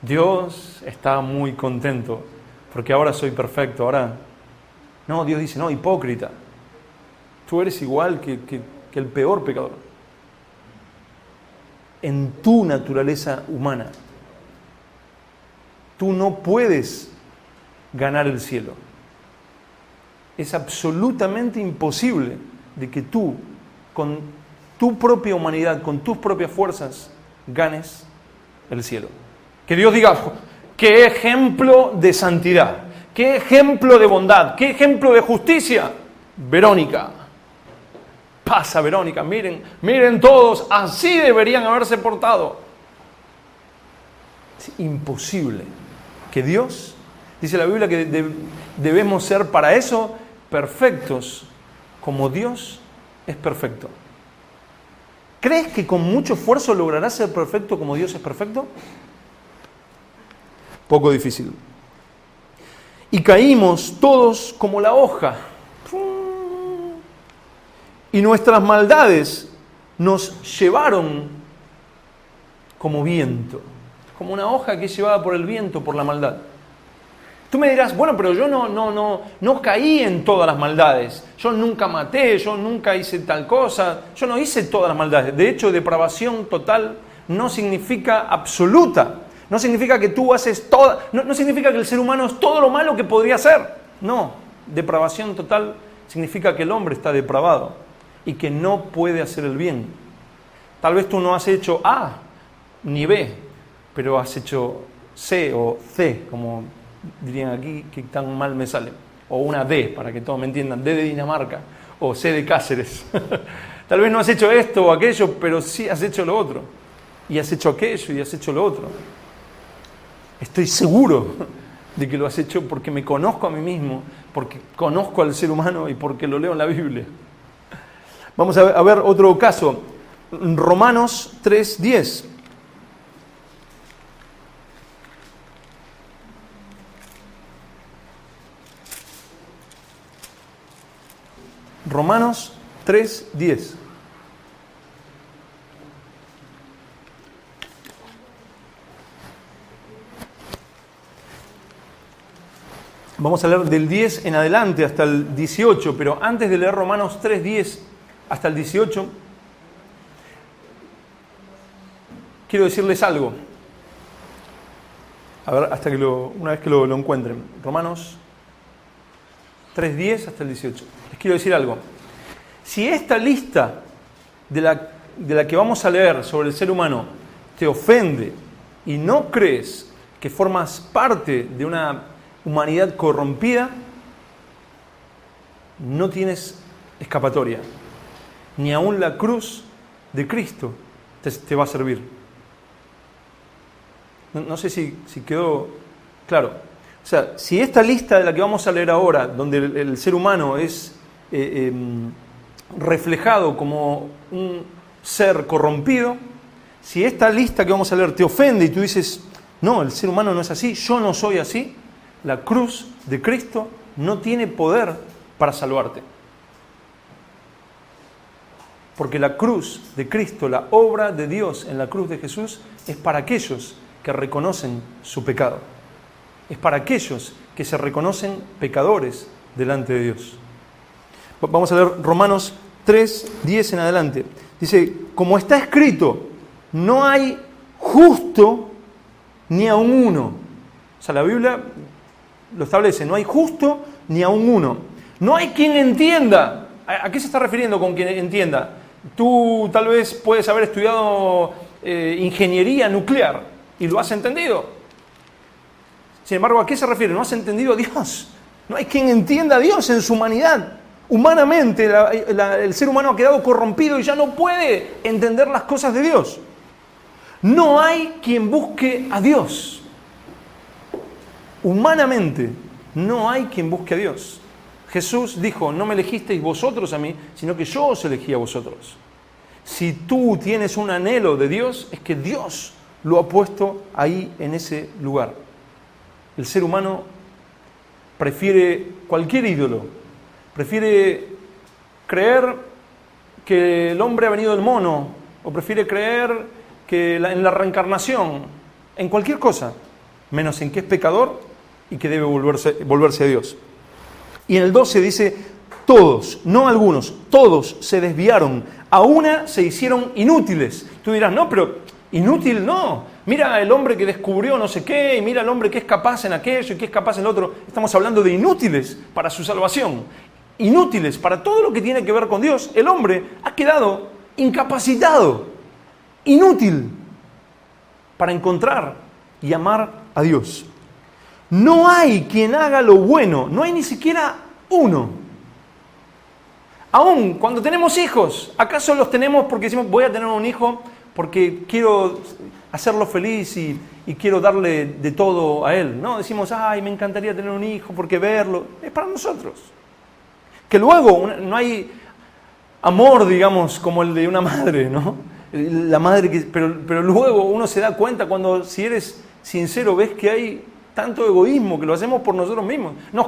Dios está muy contento porque ahora soy perfecto. Ahora, no, Dios dice, no, hipócrita. Tú eres igual que el peor pecador. En tu naturaleza humana, tú no puedes ganar el cielo. Es absolutamente imposible de que tú, con tu propia humanidad, con tus propias fuerzas, ganes el cielo. Que Dios diga, qué ejemplo de santidad, qué ejemplo de bondad, qué ejemplo de justicia. Verónica, pasa Verónica, miren todos, así deberían haberse portado. Es imposible que Dios, dice la Biblia que debemos ser para eso perfectos como Dios es perfecto. ¿Crees que con mucho esfuerzo lograrás ser perfecto como Dios es perfecto? Poco difícil. Y caímos todos como la hoja. Y nuestras maldades nos llevaron como viento. Como una hoja que es llevada por el viento, por la maldad. Tú me dirás, bueno, pero yo no caí en todas las maldades. Yo nunca maté, yo nunca hice tal cosa. Yo no hice todas las maldades. De hecho, depravación total no significa absoluta. No significa que tú haces toda... No significa que el ser humano es todo lo malo que podría ser. No, depravación total significa que el hombre está depravado y que no puede hacer el bien. Tal vez tú no has hecho A ni B, pero has hecho C o C, como dirían aquí que tan mal me sale. O una D, para que todos me entiendan, D de Dinamarca, o C de Cáceres. Tal vez no has hecho esto o aquello, pero sí has hecho lo otro. Y has hecho aquello y has hecho lo otro. Estoy seguro de que lo has hecho porque me conozco a mí mismo, porque conozco al ser humano y porque lo leo en la Biblia. Vamos a ver otro caso. Romanos 3:10. Romanos 3:10. Vamos a leer del 10 en adelante hasta el 18, pero antes de leer Romanos 3:10 hasta el 18, quiero decirles algo. A ver, una vez que lo encuentren. Romanos 3:10 hasta el 18. Les quiero decir algo. Si esta lista de la que vamos a leer sobre el ser humano te ofende y no crees que formas parte de una humanidad corrompida, no tienes escapatoria. Ni aún la cruz de Cristo te va a servir. No sé si quedó claro. O sea, si esta lista de la que vamos a leer ahora, donde el ser humano es reflejado como un ser corrompido, si esta lista que vamos a leer te ofende y tú dices, no, el ser humano no es así, yo no soy así, la cruz de Cristo no tiene poder para salvarte. Porque la cruz de Cristo, la obra de Dios en la cruz de Jesús, es para aquellos que reconocen su pecado. Es para aquellos que se reconocen pecadores delante de Dios. Vamos a leer Romanos 3:10 en adelante. Dice, como está escrito, no hay justo ni aun uno. O sea, la Biblia lo establece, no hay justo ni aun uno. No hay quien entienda. ¿A qué se está refiriendo con quien entienda? Tú tal vez puedes haber estudiado ingeniería nuclear y lo has entendido. Sin embargo, ¿a qué se refiere? No has entendido a Dios. No hay quien entienda a Dios en su humanidad. Humanamente, el ser humano ha quedado corrompido y ya no puede entender las cosas de Dios. No hay quien busque a Dios. Humanamente, no hay quien busque a Dios. Jesús dijo, no me elegisteis vosotros a mí, sino que yo os elegí a vosotros. Si tú tienes un anhelo de Dios, es que Dios lo ha puesto ahí en ese lugar. El ser humano prefiere cualquier ídolo, prefiere creer que el hombre ha venido del mono, o prefiere creer que en la reencarnación, en cualquier cosa, menos en que es pecador y que debe volverse a Dios. Y en el 12 dice, todos, no algunos, todos se desviaron, a una se hicieron inútiles. Tú dirás, no, pero inútil no. Mira el hombre que descubrió no sé qué, y mira el hombre que es capaz en aquello y que es capaz en lo otro. Estamos hablando de inútiles para su salvación, inútiles para todo lo que tiene que ver con Dios. El hombre ha quedado incapacitado, inútil para encontrar y amar a Dios. No hay quien haga lo bueno, no hay ni siquiera uno. Aún cuando tenemos hijos, ¿acaso los tenemos porque decimos voy a tener un hijo porque quiero hacerlo feliz y quiero darle de todo a él? No, decimos, ay, me encantaría tener un hijo porque verlo. Es para nosotros. Que luego no hay amor, digamos, como el de una madre, ¿no? La madre pero luego uno se da cuenta cuando, si eres sincero, ves que hay tanto egoísmo que lo hacemos por nosotros mismos. No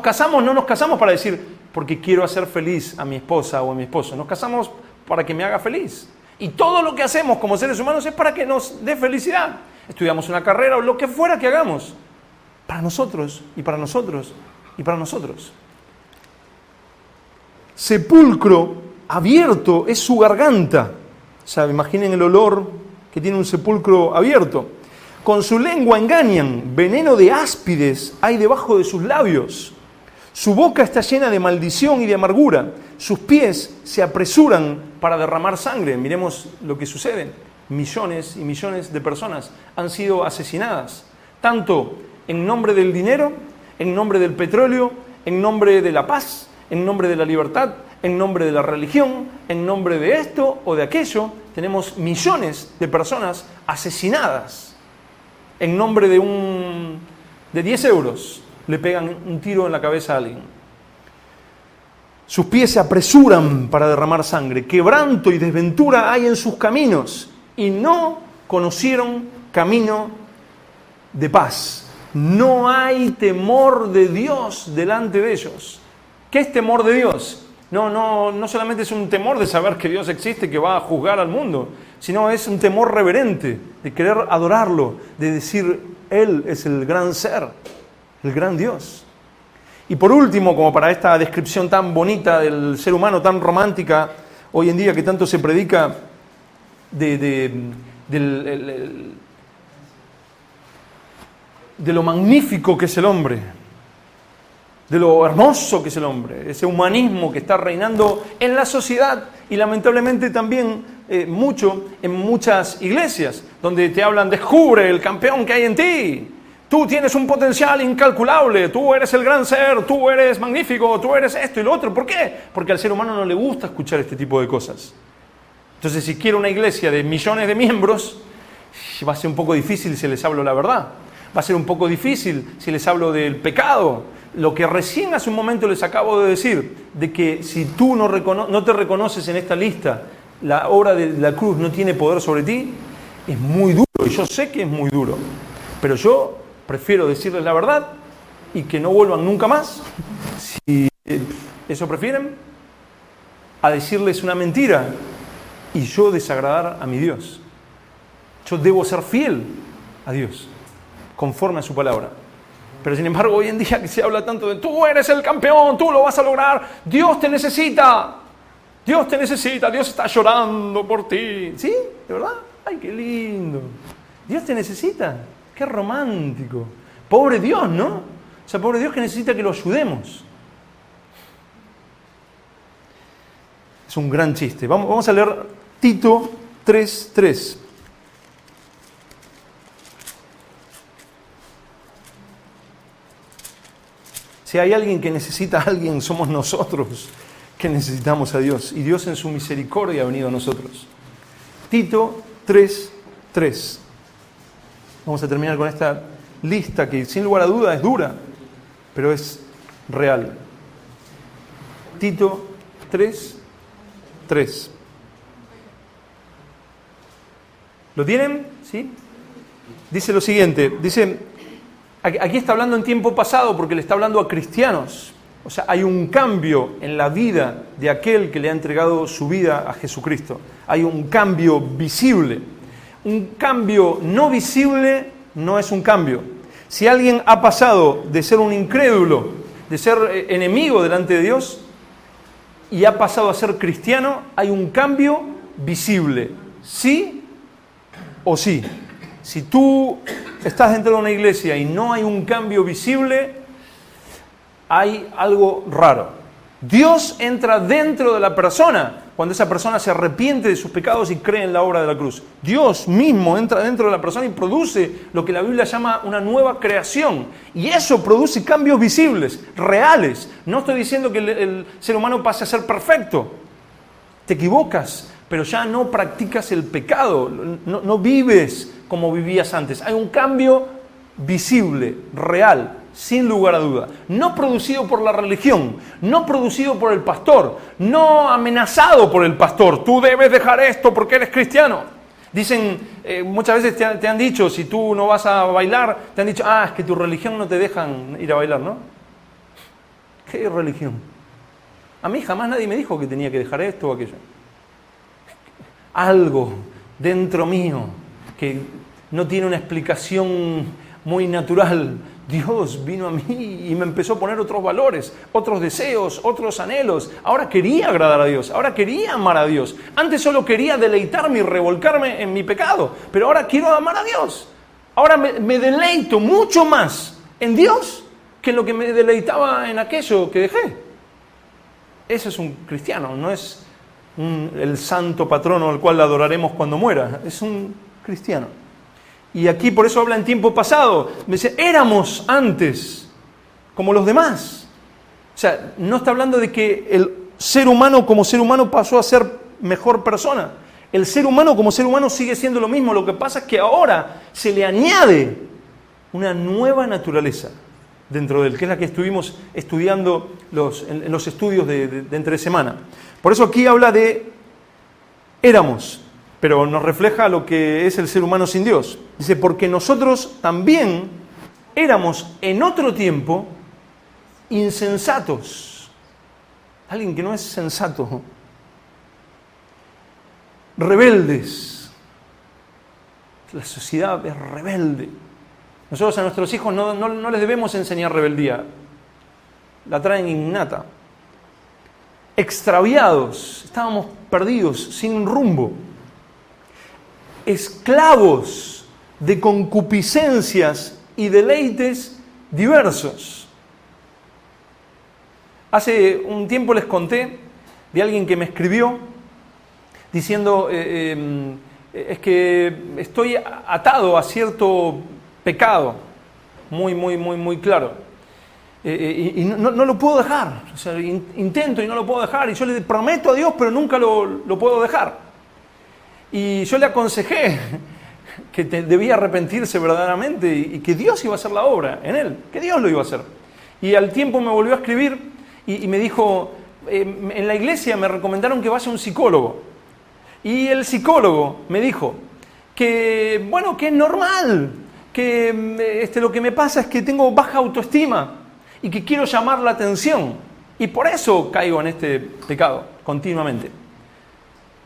nos casamos para decir, porque quiero hacer feliz a mi esposa o a mi esposo. Nos casamos para que me haga feliz. Y todo lo que hacemos como seres humanos es para que nos dé felicidad. Estudiamos una carrera o lo que fuera que hagamos. Para nosotros, y para nosotros, y para nosotros. Sepulcro abierto es su garganta. O sea, imaginen el olor que tiene un sepulcro abierto. Con su lengua engañan, veneno de áspides hay debajo de sus labios. Su boca está llena de maldición y de amargura. Sus pies se apresuran para derramar sangre. Miremos lo que sucede. Millones y millones de personas han sido asesinadas, tanto en nombre del dinero en nombre del petróleo, en nombre de la paz, en nombre de la libertad, en nombre de la religión, en nombre de esto o de aquello. Tenemos millones de personas asesinadas en nombre de 10 euros. Le pegan un tiro en la cabeza a alguien. Sus pies se apresuran para derramar sangre. Quebranto y desventura hay en sus caminos y no conocieron camino de paz. No hay temor de Dios delante de ellos. ¿Qué es temor de Dios? No solamente es un temor de saber que Dios existe, que va a juzgar al mundo, sino es un temor reverente, de querer adorarlo, de decir, Él es el gran ser, el gran Dios. Y por último, como para esta descripción tan bonita del ser humano, tan romántica, hoy en día que tanto se predica de lo magnífico que es el hombre, de lo hermoso que es el hombre, ese humanismo que está reinando en la sociedad y lamentablemente también mucho en muchas iglesias, donde te hablan, descubre el campeón que hay en ti. Tú tienes un potencial incalculable, tú eres el gran ser, tú eres magnífico, tú eres esto y lo otro. ¿Por qué? Porque al ser humano no le gusta escuchar este tipo de cosas. Entonces, si quiere una iglesia de millones de miembros, va a ser un poco difícil si les hablo la verdad. Va a ser un poco difícil si les hablo del pecado. Lo que recién hace un momento les acabo de decir, de que si tú no te reconoces en esta lista, la obra de la cruz no tiene poder sobre ti, es muy duro. Y yo sé que es muy duro. Pero yo prefiero decirles la verdad y que no vuelvan nunca más, si eso prefieren, a decirles una mentira y yo desagradar a mi Dios. Yo debo ser fiel a Dios, conforme a su palabra. Pero sin embargo, hoy en día que se habla tanto de tú eres el campeón, tú lo vas a lograr, Dios te necesita, Dios te necesita, Dios está llorando por ti. ¿Sí? ¿De verdad? ¡Ay, qué lindo! Dios te necesita. ¡Qué romántico! Pobre Dios, ¿no? O sea, pobre Dios que necesita que lo ayudemos. Es un gran chiste. Vamos a leer Tito 3:3. Si hay alguien que necesita a alguien, somos nosotros que necesitamos a Dios. Y Dios en su misericordia ha venido a nosotros. Tito 3:3. Vamos a terminar con esta lista que sin lugar a duda es dura, pero es real. Tito 3:3. ¿Lo tienen? ¿Sí? Dice lo siguiente, aquí está hablando en tiempo pasado porque le está hablando a cristianos. O sea, hay un cambio en la vida de aquel que le ha entregado su vida a Jesucristo. Hay un cambio visible. Un cambio no visible no es un cambio. Si alguien ha pasado de ser un incrédulo, de ser enemigo delante de Dios, y ha pasado a ser cristiano, hay un cambio visible. ¿Sí o sí? Si tú estás dentro de una iglesia y no hay un cambio visible, hay algo raro. Dios entra dentro de la persona cuando esa persona se arrepiente de sus pecados y cree en la obra de la cruz. Dios mismo entra dentro de la persona y produce lo que la Biblia llama una nueva creación. Y eso produce cambios visibles, reales. No estoy diciendo que el ser humano pase a ser perfecto. Te equivocas, pero ya no practicas el pecado. No vives como vivías antes. Hay un cambio visible, real, sin lugar a duda. No producido por la religión, no producido por el pastor, no amenazado por el pastor. Tú debes dejar esto porque eres cristiano. Dicen, muchas veces te han dicho, si tú no vas a bailar, te han dicho, es que tu religión no te dejan ir a bailar, ¿no? ¿Qué religión? A mí jamás nadie me dijo que tenía que dejar esto o aquello. Algo dentro mío que no tiene una explicación muy natural. Dios vino a mí y me empezó a poner otros valores, otros deseos, otros anhelos. Ahora quería agradar a Dios, ahora quería amar a Dios. Antes solo quería deleitarme y revolcarme en mi pecado, pero ahora quiero amar a Dios. Ahora me deleito mucho más en Dios que en lo que me deleitaba en aquello que dejé. Ese es un cristiano, no es el santo patrono al cual adoraremos cuando muera. Es un cristiano. Y aquí por eso habla en tiempo pasado. Me dice, éramos antes como los demás. O sea, no está hablando de que el ser humano como ser humano pasó a ser mejor persona. El ser humano como ser humano sigue siendo lo mismo. Lo que pasa es que ahora se le añade una nueva naturaleza dentro de él, que es la que estuvimos estudiando en los estudios de entre semana. Por eso aquí habla de éramos, pero nos refleja lo que es el ser humano sin Dios. Dice, porque nosotros también éramos en otro tiempo insensatos. Alguien que no es sensato. Rebeldes. La sociedad es rebelde. Nosotros a nuestros hijos no les debemos enseñar rebeldía. La traen innata. Extraviados. Estábamos perdidos, sin rumbo. Esclavos de concupiscencias y deleites diversos. Hace un tiempo les conté de alguien que me escribió diciendo, es que estoy atado a cierto pecado, muy claro, y no lo puedo dejar, o sea, intento y no lo puedo dejar, y yo le prometo a Dios, pero nunca lo puedo dejar. Y yo le aconsejé que debía arrepentirse verdaderamente y que Dios iba a hacer la obra en él, que Dios lo iba a hacer. Y al tiempo me volvió a escribir y me dijo, en la iglesia me recomendaron que vaya a un psicólogo. Y el psicólogo me dijo que, bueno, que es normal, que lo que me pasa es que tengo baja autoestima y que quiero llamar la atención. Y por eso caigo en este pecado continuamente.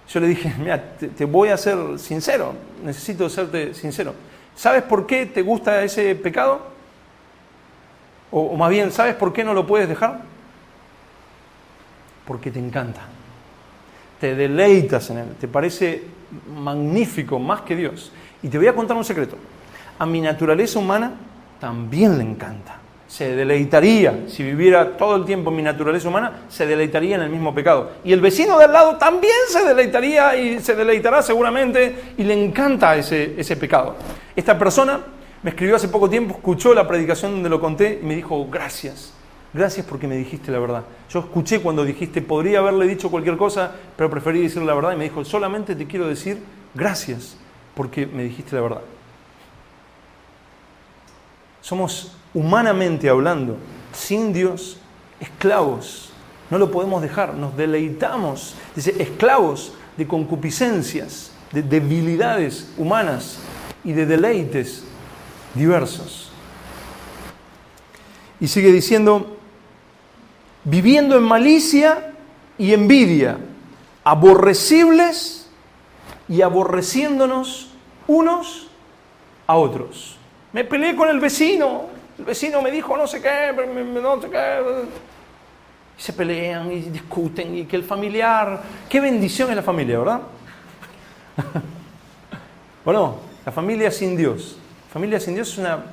Yo le dije, mira, te voy a ser sincero, necesito serte sincero. ¿Sabes por qué te gusta ese pecado? O más bien, ¿sabes por qué no lo puedes dejar? Porque te encanta. Te deleitas en él, te parece magnífico, más que Dios. Y te voy a contar un secreto. A mi naturaleza humana también le encanta. Se deleitaría, si viviera todo el tiempo en mi naturaleza humana, se deleitaría en el mismo pecado. Y el vecino de al lado también se deleitaría y se deleitará seguramente y le encanta ese pecado. Esta persona me escribió hace poco tiempo, escuchó la predicación donde lo conté y me dijo, gracias porque me dijiste la verdad. Yo escuché cuando dijiste, podría haberle dicho cualquier cosa, pero preferí decirle la verdad. Y me dijo, solamente te quiero decir gracias porque me dijiste la verdad. Somos, humanamente hablando, sin Dios, esclavos. No lo podemos dejar, nos deleitamos. Dice, esclavos de concupiscencias, de debilidades humanas y de deleites diversos. Y sigue diciendo, viviendo en malicia y envidia, aborrecibles y aborreciéndonos unos a otros. Me peleé con el vecino me dijo no sé qué, no sé qué. Y se pelean y discuten, y que el familiar, qué bendición es la familia, ¿verdad? Bueno, la familia sin Dios. La familia sin Dios es una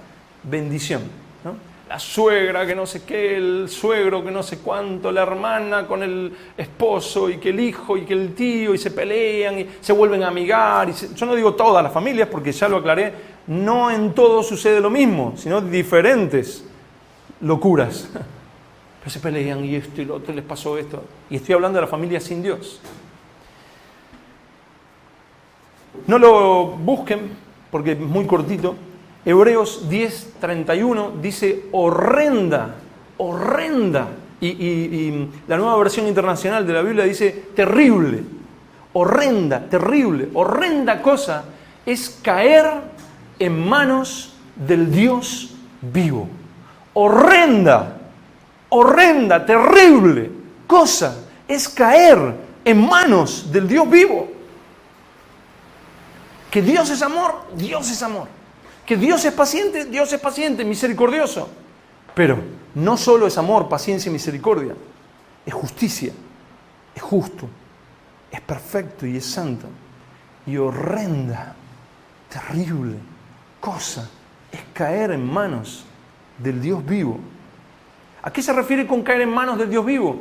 bendición, ¿no? La suegra que no sé qué, el suegro que no sé cuánto, la hermana con el esposo y que el hijo y que el tío y se pelean y se vuelven a amigar. Yo no digo todas las familias porque ya lo aclaré, no en todo sucede lo mismo, sino diferentes locuras. Pero se pelean y esto y lo otro les pasó esto. Y estoy hablando de la familia sin Dios. No lo busquen porque es muy cortito. Hebreos 10:31 dice horrenda. Y la nueva versión internacional de la Biblia dice terrible. Horrenda, terrible. Horrenda cosa es caer en manos del Dios vivo. Horrenda, terrible cosa es caer en manos del Dios vivo. Que Dios es amor, Dios es amor. Que Dios es paciente, misericordioso. Pero no solo es amor, paciencia y misericordia. Es justicia, es justo, es perfecto y es santo. Y horrenda, terrible cosa es caer en manos del Dios vivo. ¿A qué se refiere con caer en manos del Dios vivo?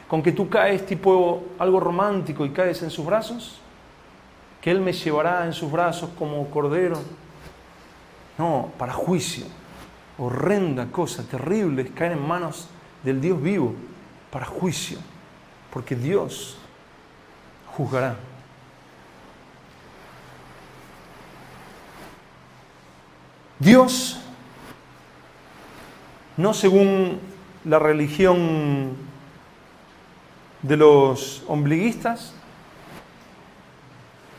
¿Con que tú caes tipo algo romántico y caes en sus brazos? ¿Que Él me llevará en sus brazos como cordero? No, para juicio. horrenda cosa, terrible, es caer en manos del Dios vivo para juicio, porque Dios juzgará. Dios, no según la religión de los ombliguistas,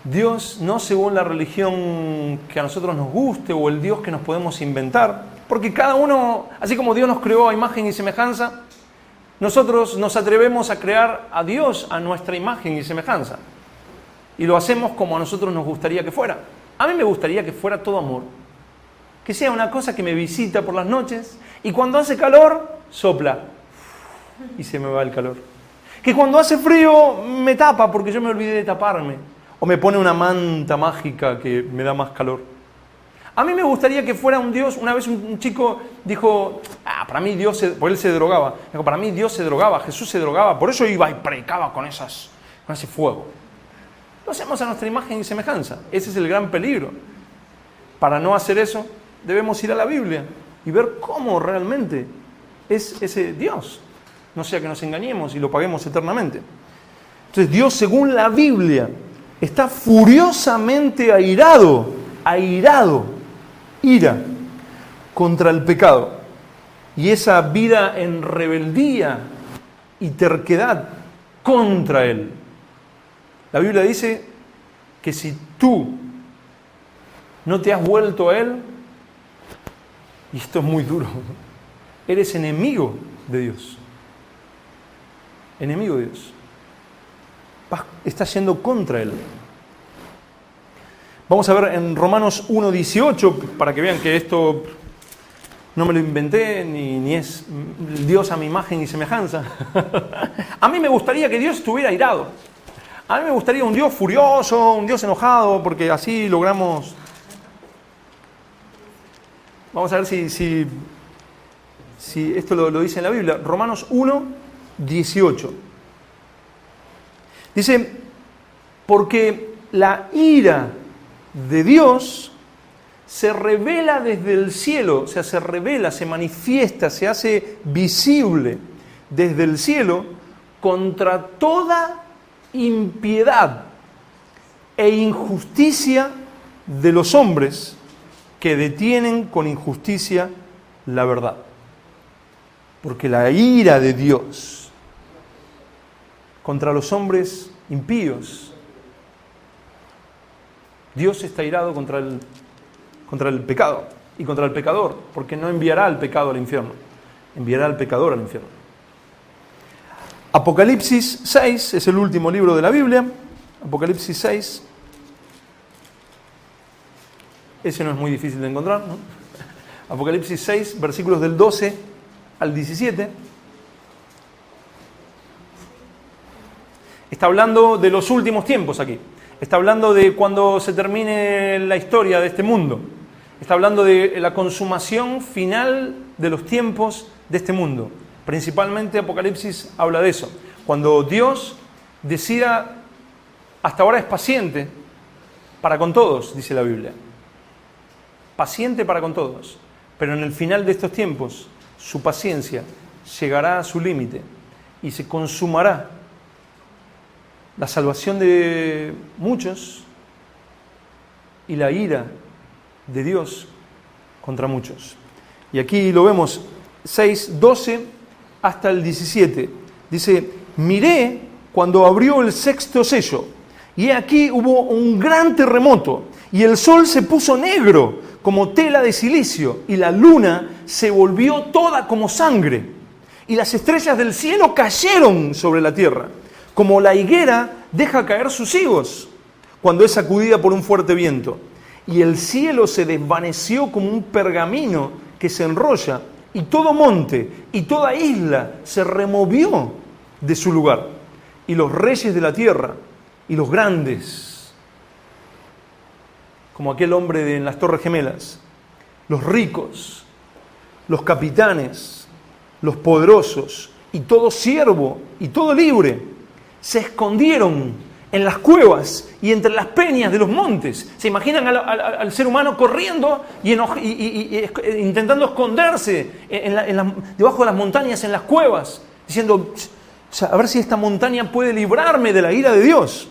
Dios no según la religión que a nosotros nos guste o el Dios que nos podemos inventar, porque cada uno, así como Dios nos creó a imagen y semejanza, nosotros nos atrevemos a crear a Dios a nuestra imagen y semejanza y lo hacemos como a nosotros nos gustaría que fuera. A mí me gustaría que fuera todo amor, que sea una cosa que me visita por las noches y cuando hace calor, sopla y se me va el calor. Que cuando hace frío, me tapa porque yo me olvidé de taparme. O me pone una manta mágica que me da más calor. A mí me gustaría que fuera un Dios. Una vez un chico dijo, para mí Dios, porque él se drogaba. Dijo, para mí Dios se drogaba, Jesús se drogaba, por eso iba y predicaba con ese fuego. Lo hacemos a nuestra imagen y semejanza. Ese es el gran peligro. Para no hacer eso, debemos ir a la Biblia y ver cómo realmente es ese Dios. No sea que nos engañemos y lo paguemos eternamente. Entonces Dios, según la Biblia, está furiosamente ira contra el pecado. Y esa vida en rebeldía y terquedad contra él. La Biblia dice que si tú no te has vuelto a él, y esto es muy duro, eres enemigo de Dios. Enemigo de Dios. Estás yendo contra él. Vamos a ver en Romanos 1:18, para que vean que esto no me lo inventé, ni es Dios a mi imagen y semejanza. A mí me gustaría que Dios estuviera airado. A mí me gustaría un Dios furioso, un Dios enojado, porque así logramos... Vamos a ver si esto lo dice en la Biblia. Romanos 1:18. Dice, porque la ira de Dios se revela desde el cielo, o sea, se revela, se manifiesta, se hace visible desde el cielo contra toda impiedad e injusticia de los hombres que detienen con injusticia la verdad. Porque la ira de Dios contra los hombres impíos. Dios está irado contra el pecado y contra el pecador, porque no enviará al pecado al infierno, enviará al pecador al infierno. Apocalipsis 6 es el último libro de la Biblia. Apocalipsis 6. Ese no es muy difícil de encontrar, ¿no? Apocalipsis 6, versículos del 12 al 17. Está hablando de los últimos tiempos aquí. Está hablando de cuando se termine la historia de este mundo. Está hablando de la consumación final de los tiempos de este mundo. Principalmente Apocalipsis habla de eso. Cuando Dios decida, hasta ahora es paciente para con todos, dice la Biblia. Paciente para con todos. Pero en el final de estos tiempos, su paciencia llegará a su límite y se consumará la salvación de muchos y la ira de Dios contra muchos. Y aquí lo vemos, 6, 12 hasta el 17. Dice, miré cuando abrió el sexto sello, y aquí hubo un gran terremoto, y el sol se puso negro como tela de silicio, y la luna se volvió toda como sangre, y las estrellas del cielo cayeron sobre la tierra, como la higuera deja caer sus higos cuando es sacudida por un fuerte viento. Y el cielo se desvaneció como un pergamino que se enrolla, y todo monte y toda isla se removió de su lugar. Y los reyes de la tierra y los grandes, como aquel hombre en las Torres Gemelas, los ricos, los capitanes, los poderosos y todo siervo y todo libre, se escondieron en las cuevas y entre las peñas de los montes. ¿Se imaginan al ser humano corriendo y intentando esconderse debajo de las montañas, en las cuevas, diciendo, a ver si esta montaña puede librarme de la ira de Dios?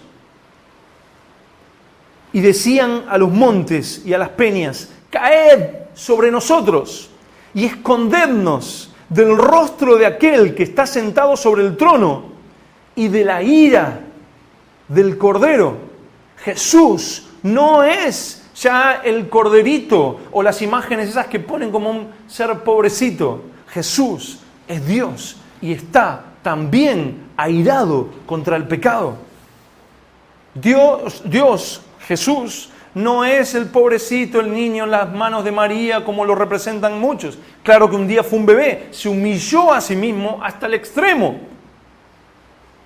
Y decían a los montes y a las peñas, caed sobre nosotros y escondednos del rostro de aquel que está sentado sobre el trono y de la ira del Cordero. Jesús no es ya el corderito o las imágenes esas que ponen como un ser pobrecito. Jesús es Dios y está también airado contra el pecado. Dios, Jesús, no es el pobrecito, el niño en las manos de María como lo representan muchos. Claro que un día fue un bebé, se humilló a sí mismo hasta el extremo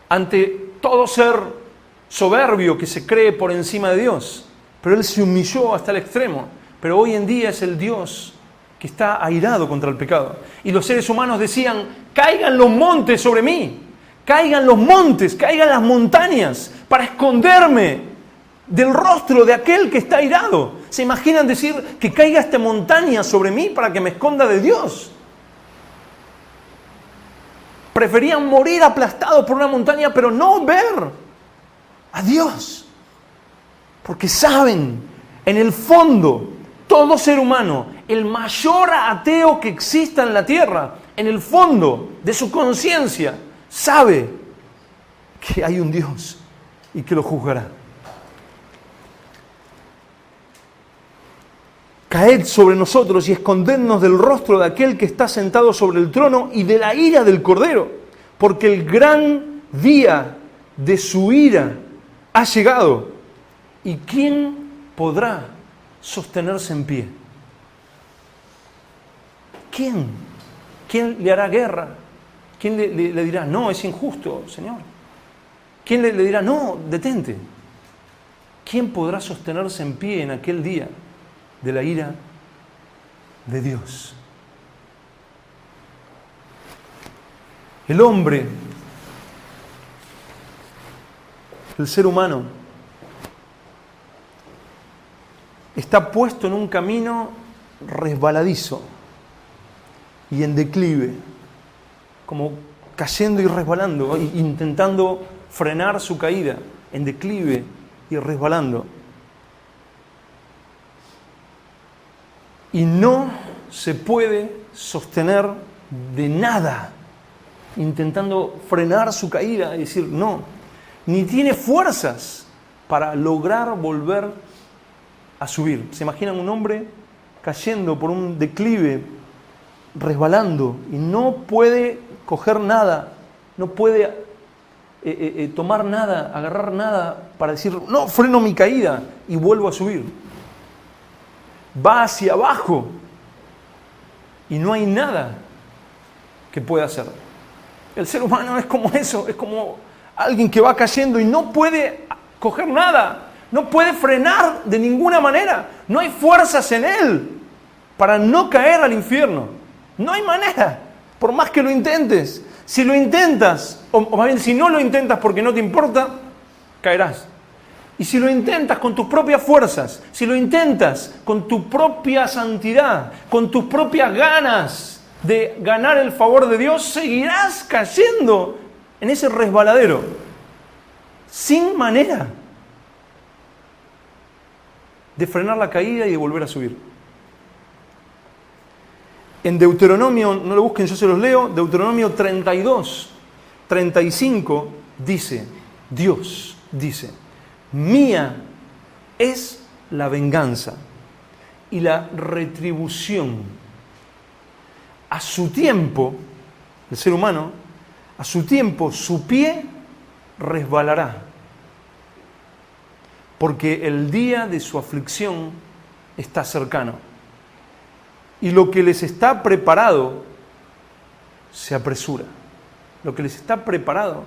ante todo ser soberbio que se cree por encima de Dios, pero Él se humilló hasta el extremo. Pero hoy en día es el Dios que está airado contra el pecado. Y los seres humanos decían, caigan los montes sobre mí, caigan los montes, caigan las montañas, para esconderme del rostro de aquel que está airado. ¿Se imaginan decir que caiga esta montaña sobre mí para que me esconda de Dios? Preferían morir aplastados por una montaña, pero no ver a Dios, porque saben, en el fondo, todo ser humano, el mayor ateo que exista en la tierra, en el fondo de su conciencia, sabe que hay un Dios y que lo juzgará. Caed sobre nosotros y escondednos del rostro de aquel que está sentado sobre el trono y de la ira del Cordero, porque el gran día de su ira ha llegado, ¿y quién podrá sostenerse en pie? ¿Quién? ¿Quién le hará guerra? ¿Quién le dirá, no, es injusto, Señor? ¿Quién le dirá, no, detente? ¿Quién podrá sostenerse en pie en aquel día de la ira de Dios? El hombre, el ser humano, está puesto en un camino resbaladizo y en declive, como cayendo y resbalando, intentando frenar su caída, en declive y resbalando. Y no se puede sostener de nada, intentando frenar su caída y decir no. Ni tiene fuerzas para lograr volver a subir. ¿Se imaginan un hombre cayendo por un declive, resbalando, y no puede coger nada, no puede tomar nada, agarrar nada para decir, no, freno mi caída y vuelvo a subir? Va hacia abajo y no hay nada que pueda hacer. El ser humano es como eso, es como alguien que va cayendo y no puede coger nada, no puede frenar de ninguna manera, no hay fuerzas en él para no caer al infierno. No hay manera, por más que lo intentes. Si lo intentas, o más bien si no lo intentas porque no te importa, caerás. Y si lo intentas con tus propias fuerzas, si lo intentas con tu propia santidad, con tus propias ganas de ganar el favor de Dios, seguirás cayendo en ese resbaladero, sin manera de frenar la caída y de volver a subir. En Deuteronomio, no lo busquen, yo se los leo, Deuteronomio 32, 35, dice, Dios dice, mía es la venganza y la retribución. A su tiempo, el ser humano, a su tiempo su pie resbalará, porque el día de su aflicción está cercano. Y lo que les está preparado se apresura. Lo que les está preparado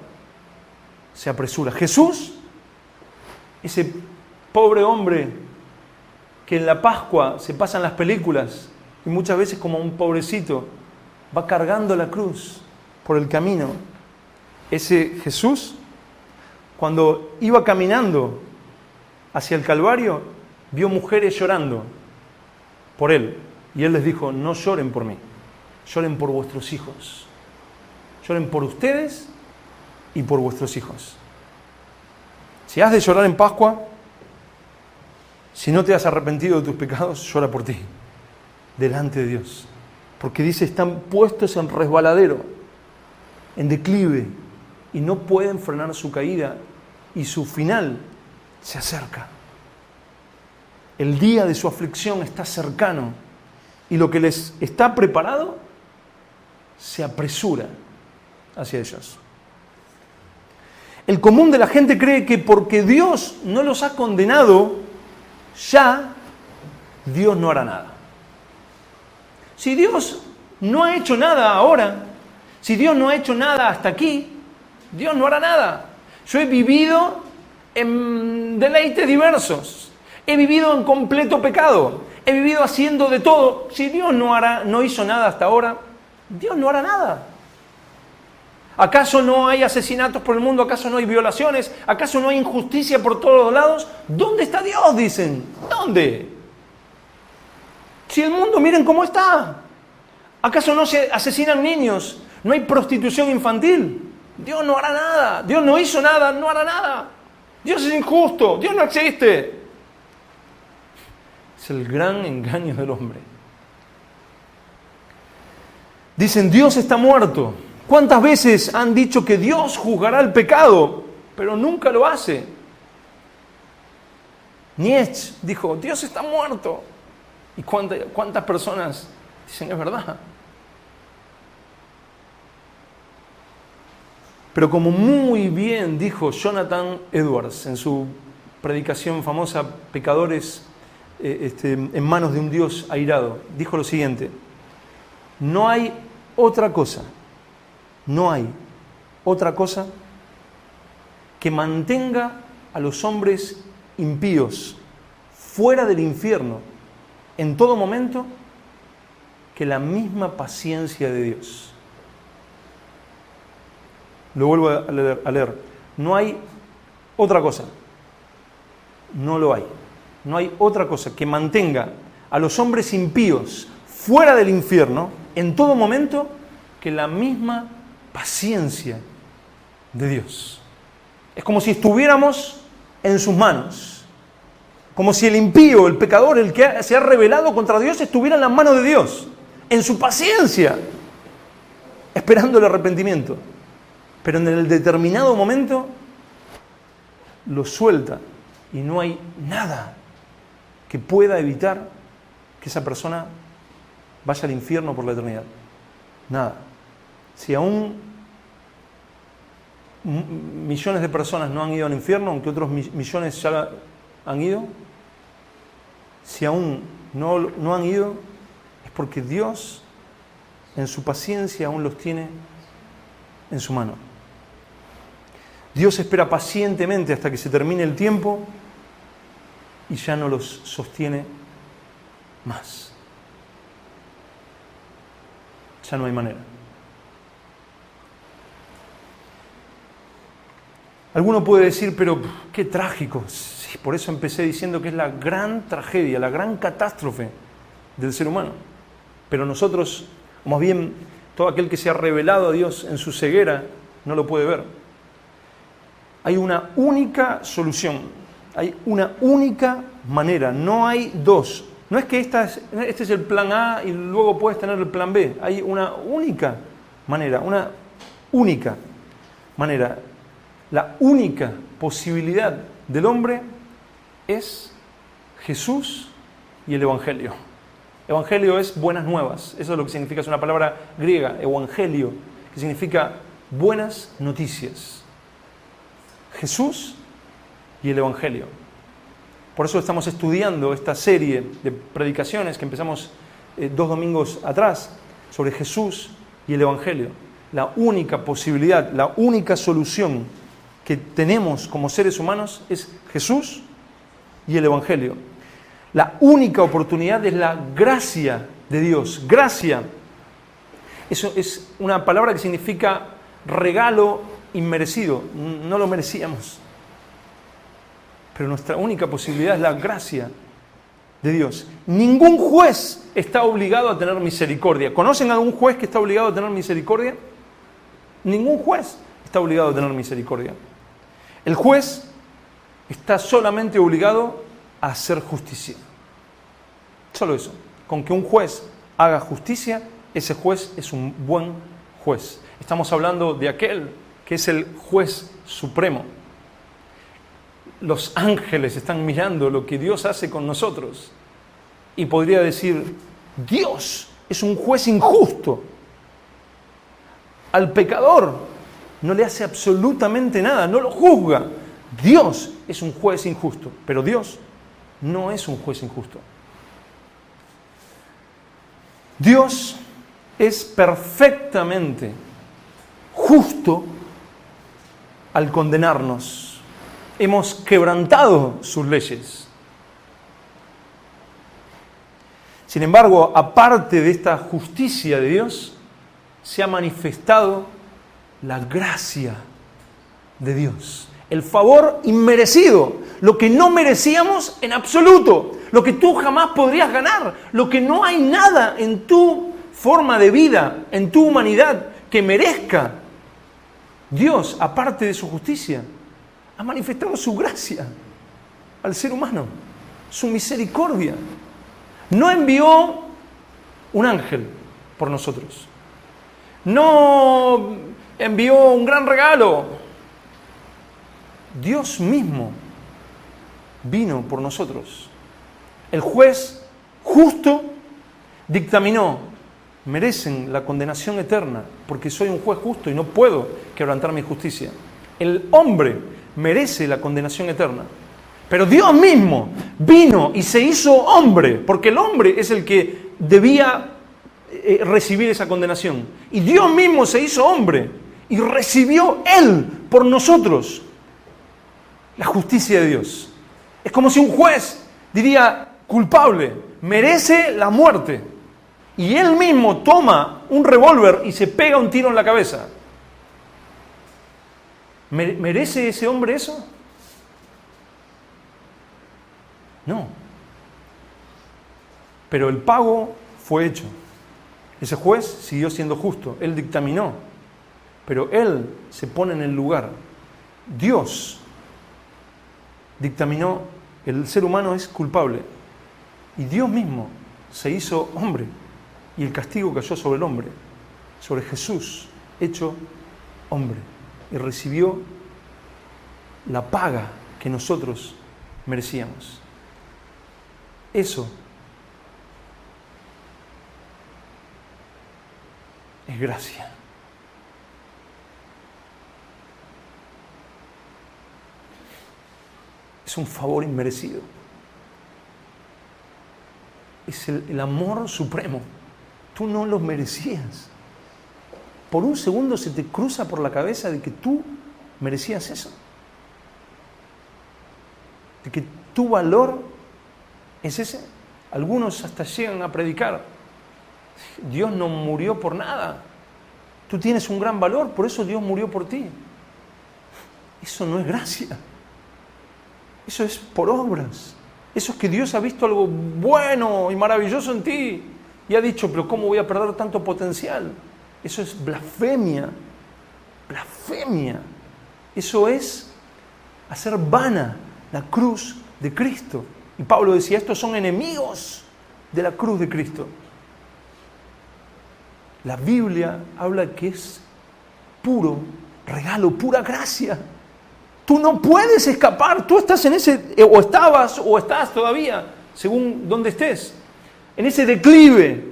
se apresura. Jesús, ese pobre hombre que en la Pascua se pasan las películas y muchas veces como un pobrecito va cargando la cruz por el camino, ese Jesús cuando iba caminando hacia el Calvario, vio mujeres llorando por él. Y él les dijo, no lloren por mí, lloren por vuestros hijos. Lloren por ustedes y por vuestros hijos. Si has de llorar en Pascua, si no te has arrepentido de tus pecados, llora por ti, delante de Dios. Porque dice, están puestos en resbaladero, en declive, y no pueden frenar su caída, y su final se acerca. El día de su aflicción está cercano, y lo que les está preparado se apresura hacia ellos. El común de la gente cree que porque Dios no los ha condenado, ya Dios no hará nada. Si Dios no ha hecho nada ahora, si Dios no ha hecho nada hasta aquí, Dios no hará nada. Yo he vivido en deleites diversos, he vivido en completo pecado, he vivido haciendo de todo. Si Dios no hizo nada hasta ahora, Dios no hará nada. ¿Acaso no hay asesinatos por el mundo? ¿Acaso no hay violaciones? ¿Acaso no hay injusticia por todos lados? ¿Dónde está Dios? Dicen. ¿Dónde? Si el mundo, miren cómo está. ¿Acaso no se asesinan niños? ¿No hay prostitución infantil? Dios no hará nada. Dios no hizo nada, no hará nada. Dios es injusto. Dios no existe. Es el gran engaño del hombre. Dicen, Dios está muerto. ¿Cuántas veces han dicho que Dios juzgará el pecado? Pero nunca lo hace. Nietzsche dijo, Dios está muerto. ¿Y cuántas personas dicen, es verdad? Pero como muy bien dijo Jonathan Edwards en su predicación famosa, Pecadores en manos de un Dios airado, dijo lo siguiente, no hay otra cosa que mantenga a los hombres impíos fuera del infierno en todo momento que la misma paciencia de Dios. Lo vuelvo a leer. No hay otra cosa. No lo hay. No hay otra cosa que mantenga a los hombres impíos fuera del infierno en todo momento que la misma paciencia de Dios. Es como si estuviéramos en sus manos. Como si el impío, el pecador, el que se ha rebelado contra Dios, estuviera en las manos de Dios. En su paciencia. Esperando el arrepentimiento. Pero en el determinado momento lo suelta. Y no hay nada que pueda evitar que esa persona vaya al infierno por la eternidad. Nada. Si aún millones de personas no han ido al infierno, aunque otros millones ya han ido, si aún no han ido, es porque Dios en su paciencia aún los tiene en su mano. Dios espera pacientemente hasta que se termine el tiempo y ya no los sostiene más. Ya no hay manera. Alguno puede decir, pero qué trágico. Sí, por eso empecé diciendo que es la gran tragedia, la gran catástrofe del ser humano. Pero nosotros, o más bien todo aquel que se ha revelado a Dios en su ceguera, no lo puede ver. Hay una única solución, hay una única manera, no hay dos. No es que este es el plan A y luego puedes tener el plan B. Hay una única manera, La única posibilidad del hombre es Jesús y el Evangelio. Evangelio es buenas nuevas. Eso es lo que significa, es una palabra griega, evangelio, que significa buenas noticias. Jesús y el Evangelio. Por eso estamos estudiando esta serie de predicaciones que empezamos 2 domingos atrás sobre Jesús y el Evangelio. La única posibilidad, la única solución que tenemos como seres humanos es Jesús y el Evangelio. La única oportunidad es la gracia de Dios. Gracia. Eso es una palabra que significa regalo inmerecido. No lo merecíamos. Pero nuestra única posibilidad es la gracia de Dios. Ningún juez está obligado a tener misericordia. ¿Conocen algún juez que está obligado a tener misericordia? Ningún juez está obligado a tener misericordia. El juez está solamente obligado a hacer justicia. Solo eso. Con que un juez haga justicia, ese juez es un buen juez. Estamos hablando de aquel que es el juez supremo. Los ángeles están mirando lo que Dios hace con nosotros y podría decir, Dios es un juez injusto. Al pecador no le hace absolutamente nada, no lo juzga. Dios es un juez injusto, pero Dios no es un juez injusto. Dios es perfectamente justo al condenarnos. Hemos quebrantado sus leyes. Sin embargo, aparte de esta justicia de Dios, se ha manifestado la gracia de Dios. El favor inmerecido, lo que no merecíamos en absoluto, lo que tú jamás podrías ganar, lo que no hay nada en tu forma de vida, en tu humanidad, que merezca. Dios, aparte de su justicia, ha manifestado su gracia al ser humano, su misericordia. No envió un ángel por nosotros. No envió un gran regalo. Dios mismo vino por nosotros. El juez justo dictaminó: merecen la condenación eterna porque soy un juez justo y no puedo quebrantar mi justicia. El hombre merece la condenación eterna. Pero Dios mismo vino y se hizo hombre, porque el hombre es el que debía recibir esa condenación. Y Dios mismo se hizo hombre y recibió Él por nosotros la justicia de Dios. Es como si un juez diría: culpable, merece la muerte. Y Él mismo toma un revólver y se pega un tiro en la cabeza. ¿Merece ese hombre eso? No. Pero el pago fue hecho. Ese juez siguió siendo justo. Él dictaminó. Pero Él se pone en el lugar. Dios dictaminó: el ser humano es culpable. Y Dios mismo se hizo hombre. Y el castigo cayó sobre el hombre. Sobre Jesús, hecho hombre. Y recibió la paga que nosotros merecíamos. Eso es gracia. Es un favor inmerecido. Es el amor supremo. Tú no lo merecías. ¿Por un segundo se te cruza por la cabeza de que tú merecías eso? ¿De que tu valor es ese? Algunos hasta llegan a predicar: Dios no murió por nada. Tú tienes un gran valor, por eso Dios murió por ti. Eso no es gracia. Eso es por obras. Eso es que Dios ha visto algo bueno y maravilloso en ti y ha dicho: pero ¿cómo voy a perder tanto potencial? Eso es blasfemia. Blasfemia. Eso es hacer vana la cruz de Cristo. Y Pablo decía: estos son enemigos de la cruz de Cristo. La Biblia habla que es puro regalo, pura gracia. Tú no puedes escapar. Tú estás en ese, o estabas, o estás todavía, según donde estés, en ese declive,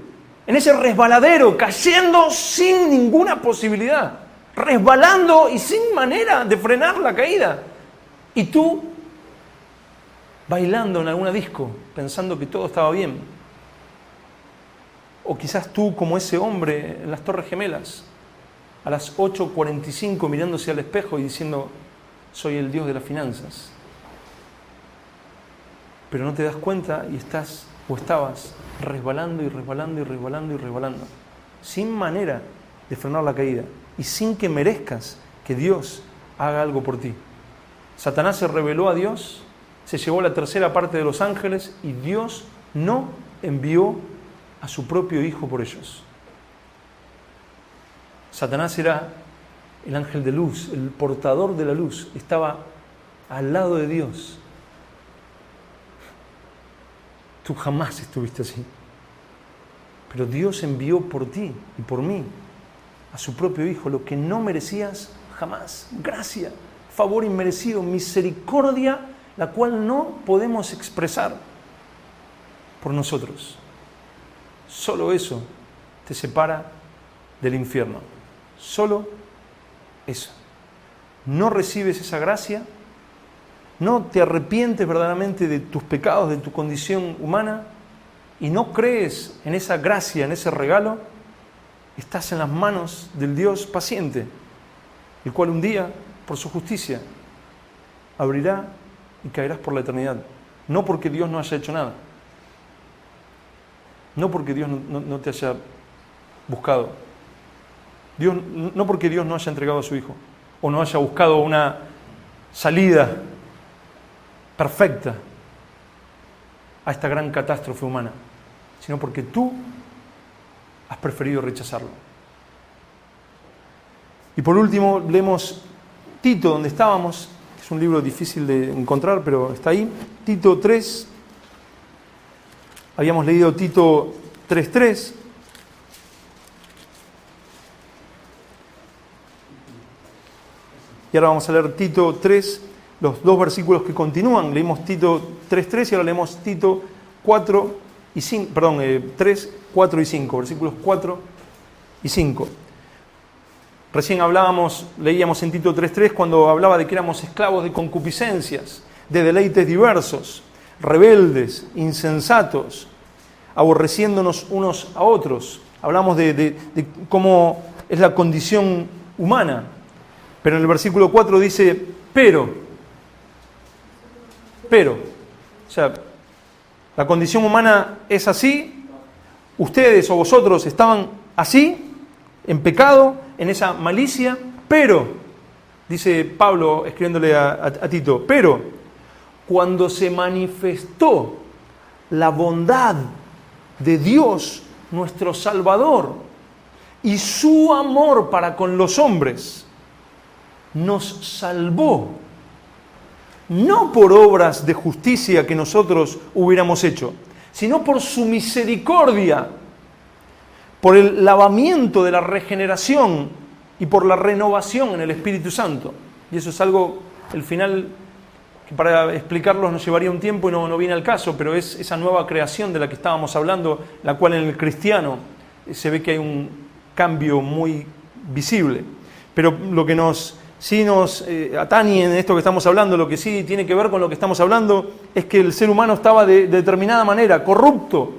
en ese resbaladero, cayendo sin ninguna posibilidad, resbalando y sin manera de frenar la caída. Y tú bailando en alguna disco, pensando que todo estaba bien. O quizás tú, como ese hombre en las Torres Gemelas, a las 8:45 mirándose al espejo y diciendo: soy el Dios de las finanzas. Pero no te das cuenta y estás, o estabas, resbalando y resbalando y resbalando y resbalando, sin manera de frenar la caída y sin que merezcas que Dios haga algo por ti. Satanás se rebeló a Dios se llevó la tercera parte de los ángeles y Dios no envió a su propio Hijo por ellos. Satanás era el ángel de luz, el portador de la luz, estaba al lado de Dios. Tú jamás estuviste así. Pero Dios envió por ti y por mí a su propio Hijo, lo que no merecías jamás. Gracia, favor inmerecido, misericordia, la cual no podemos expresar por nosotros. Solo eso te separa del infierno. Solo eso. No recibes esa gracia, no te arrepientes verdaderamente de tus pecados, de tu condición humana, y no crees en esa gracia, en ese regalo, estás en las manos del Dios paciente, el cual un día, por su justicia, abrirá y caerás por la eternidad. No porque Dios no haya hecho nada, no porque Dios no te haya buscado, no porque Dios no haya entregado a su Hijo, o no haya buscado una salida perfecta a esta gran catástrofe humana, sino porque tú has preferido rechazarlo. Y por último, leemos Tito, donde estábamos. Es un libro difícil de encontrar, pero está ahí. Tito 3. Habíamos leído Tito 3:3. Y ahora vamos a leer Tito 3, los dos versículos que continúan. Leímos Tito 3:3 y ahora leemos Tito 3, 4 y 5, versículos 4 y 5. Recién leíamos en Tito 3:3 cuando hablaba de que éramos esclavos de concupiscencias, de deleites diversos, rebeldes, insensatos, aborreciéndonos unos a otros. Hablamos de cómo es la condición humana. Pero en el versículo 4 dice, pero, o sea, la condición humana es así, ustedes o vosotros estaban así, en pecado, en esa malicia, pero, dice Pablo escribiéndole a Tito, pero cuando se manifestó la bondad de Dios, nuestro Salvador, y su amor para con los hombres, nos salvó, no por obras de justicia que nosotros hubiéramos hecho, sino por su misericordia, por el lavamiento de la regeneración y por la renovación en el Espíritu Santo. Y eso es algo, el final, que para explicarlo nos llevaría un tiempo y no viene al caso, pero es esa nueva creación de la que estábamos hablando, la cual en el cristiano se ve que hay un cambio muy visible. Pero lo que sí nos atañe en esto que estamos hablando, lo que sí tiene que ver con lo que estamos hablando, es que el ser humano estaba de determinada manera corrupto,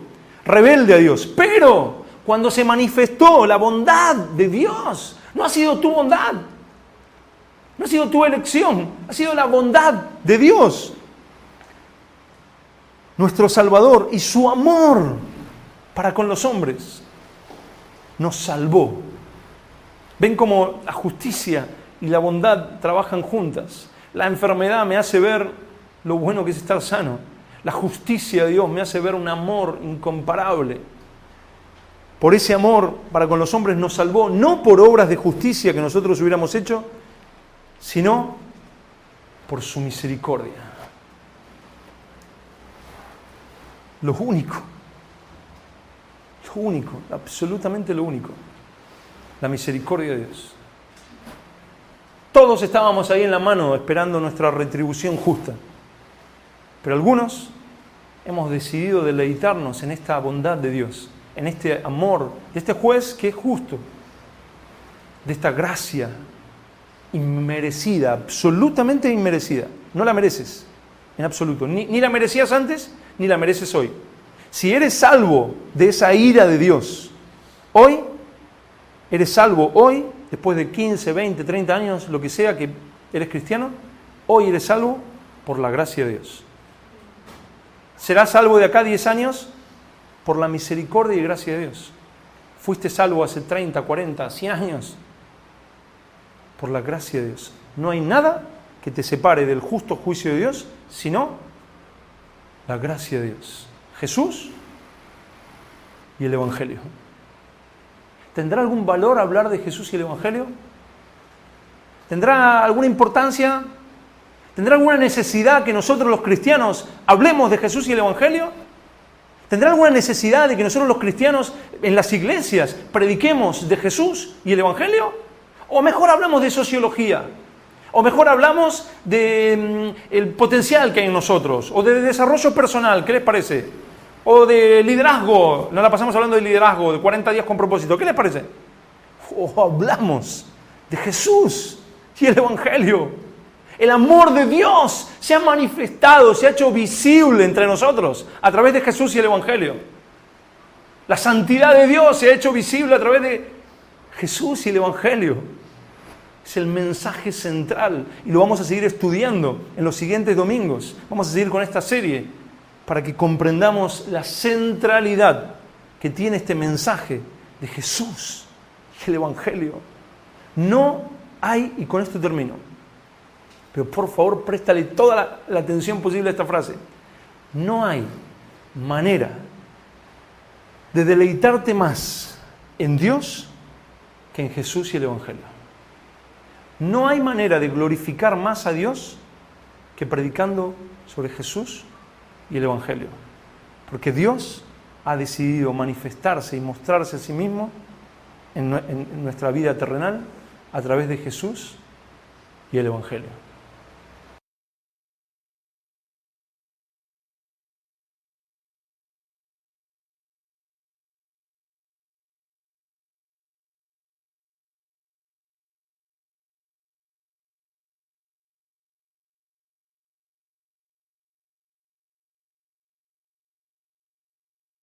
rebelde a Dios. Pero cuando se manifestó la bondad de Dios, no ha sido tu bondad, no ha sido tu elección, ha sido la bondad de Dios, nuestro Salvador, y su amor para con los hombres nos salvó. Ven cómo la justicia y la bondad trabajan juntas. La enfermedad me hace ver lo bueno que es estar sano. La justicia de Dios me hace ver un amor incomparable. Por ese amor para con los hombres nos salvó, no por obras de justicia que nosotros hubiéramos hecho, sino por su misericordia. Lo único, absolutamente lo único, la misericordia de Dios. Todos estábamos ahí en la mano esperando nuestra retribución justa, pero algunos hemos decidido deleitarnos en esta bondad de Dios, en este amor de este juez que es justo, de esta gracia inmerecida, absolutamente inmerecida. No la mereces, en absoluto. Ni la merecías antes, ni la mereces hoy. Si eres salvo de esa ira de Dios, hoy, eres salvo hoy, después de 15, 20, 30 años, lo que sea que eres cristiano, hoy eres salvo por la gracia de Dios. ¿Serás salvo de acá 10 años? Por la misericordia y gracia de Dios. Fuiste salvo hace 30, 40, 100 años. Por la gracia de Dios. No hay nada que te separe del justo juicio de Dios, sino La gracia de Dios. Jesús y el Evangelio. ¿Tendrá algún valor hablar de Jesús y el Evangelio? ¿Tendrá alguna importancia? ¿Tendrá alguna necesidad que nosotros los cristianos hablemos de Jesús y el Evangelio? ¿Tendrá alguna necesidad de que nosotros los cristianos en las iglesias prediquemos de Jesús y el Evangelio? ¿O mejor hablamos de sociología? ¿O mejor hablamos de el potencial que hay en nosotros? ¿O de desarrollo personal? ¿Qué les parece? ¿O de liderazgo? No la pasamos hablando de liderazgo, de 40 días con propósito. ¿Qué les parece? ¿O hablamos de Jesús y el Evangelio? El amor de Dios se ha manifestado, se ha hecho visible entre nosotros a través de Jesús y el Evangelio. La santidad de Dios se ha hecho visible a través de Jesús y el Evangelio. Es el mensaje central y lo vamos a seguir estudiando en los siguientes domingos. Vamos a seguir con esta serie para que comprendamos la centralidad que tiene este mensaje de Jesús y el Evangelio. No hay, y con esto termino, pero por favor préstale toda la atención posible a esta frase. No hay manera de deleitarte más en Dios que en Jesús y el Evangelio. No hay manera de glorificar más a Dios que predicando sobre Jesús y el Evangelio. Porque Dios ha decidido manifestarse y mostrarse a sí mismo en nuestra vida terrenal a través de Jesús y el Evangelio.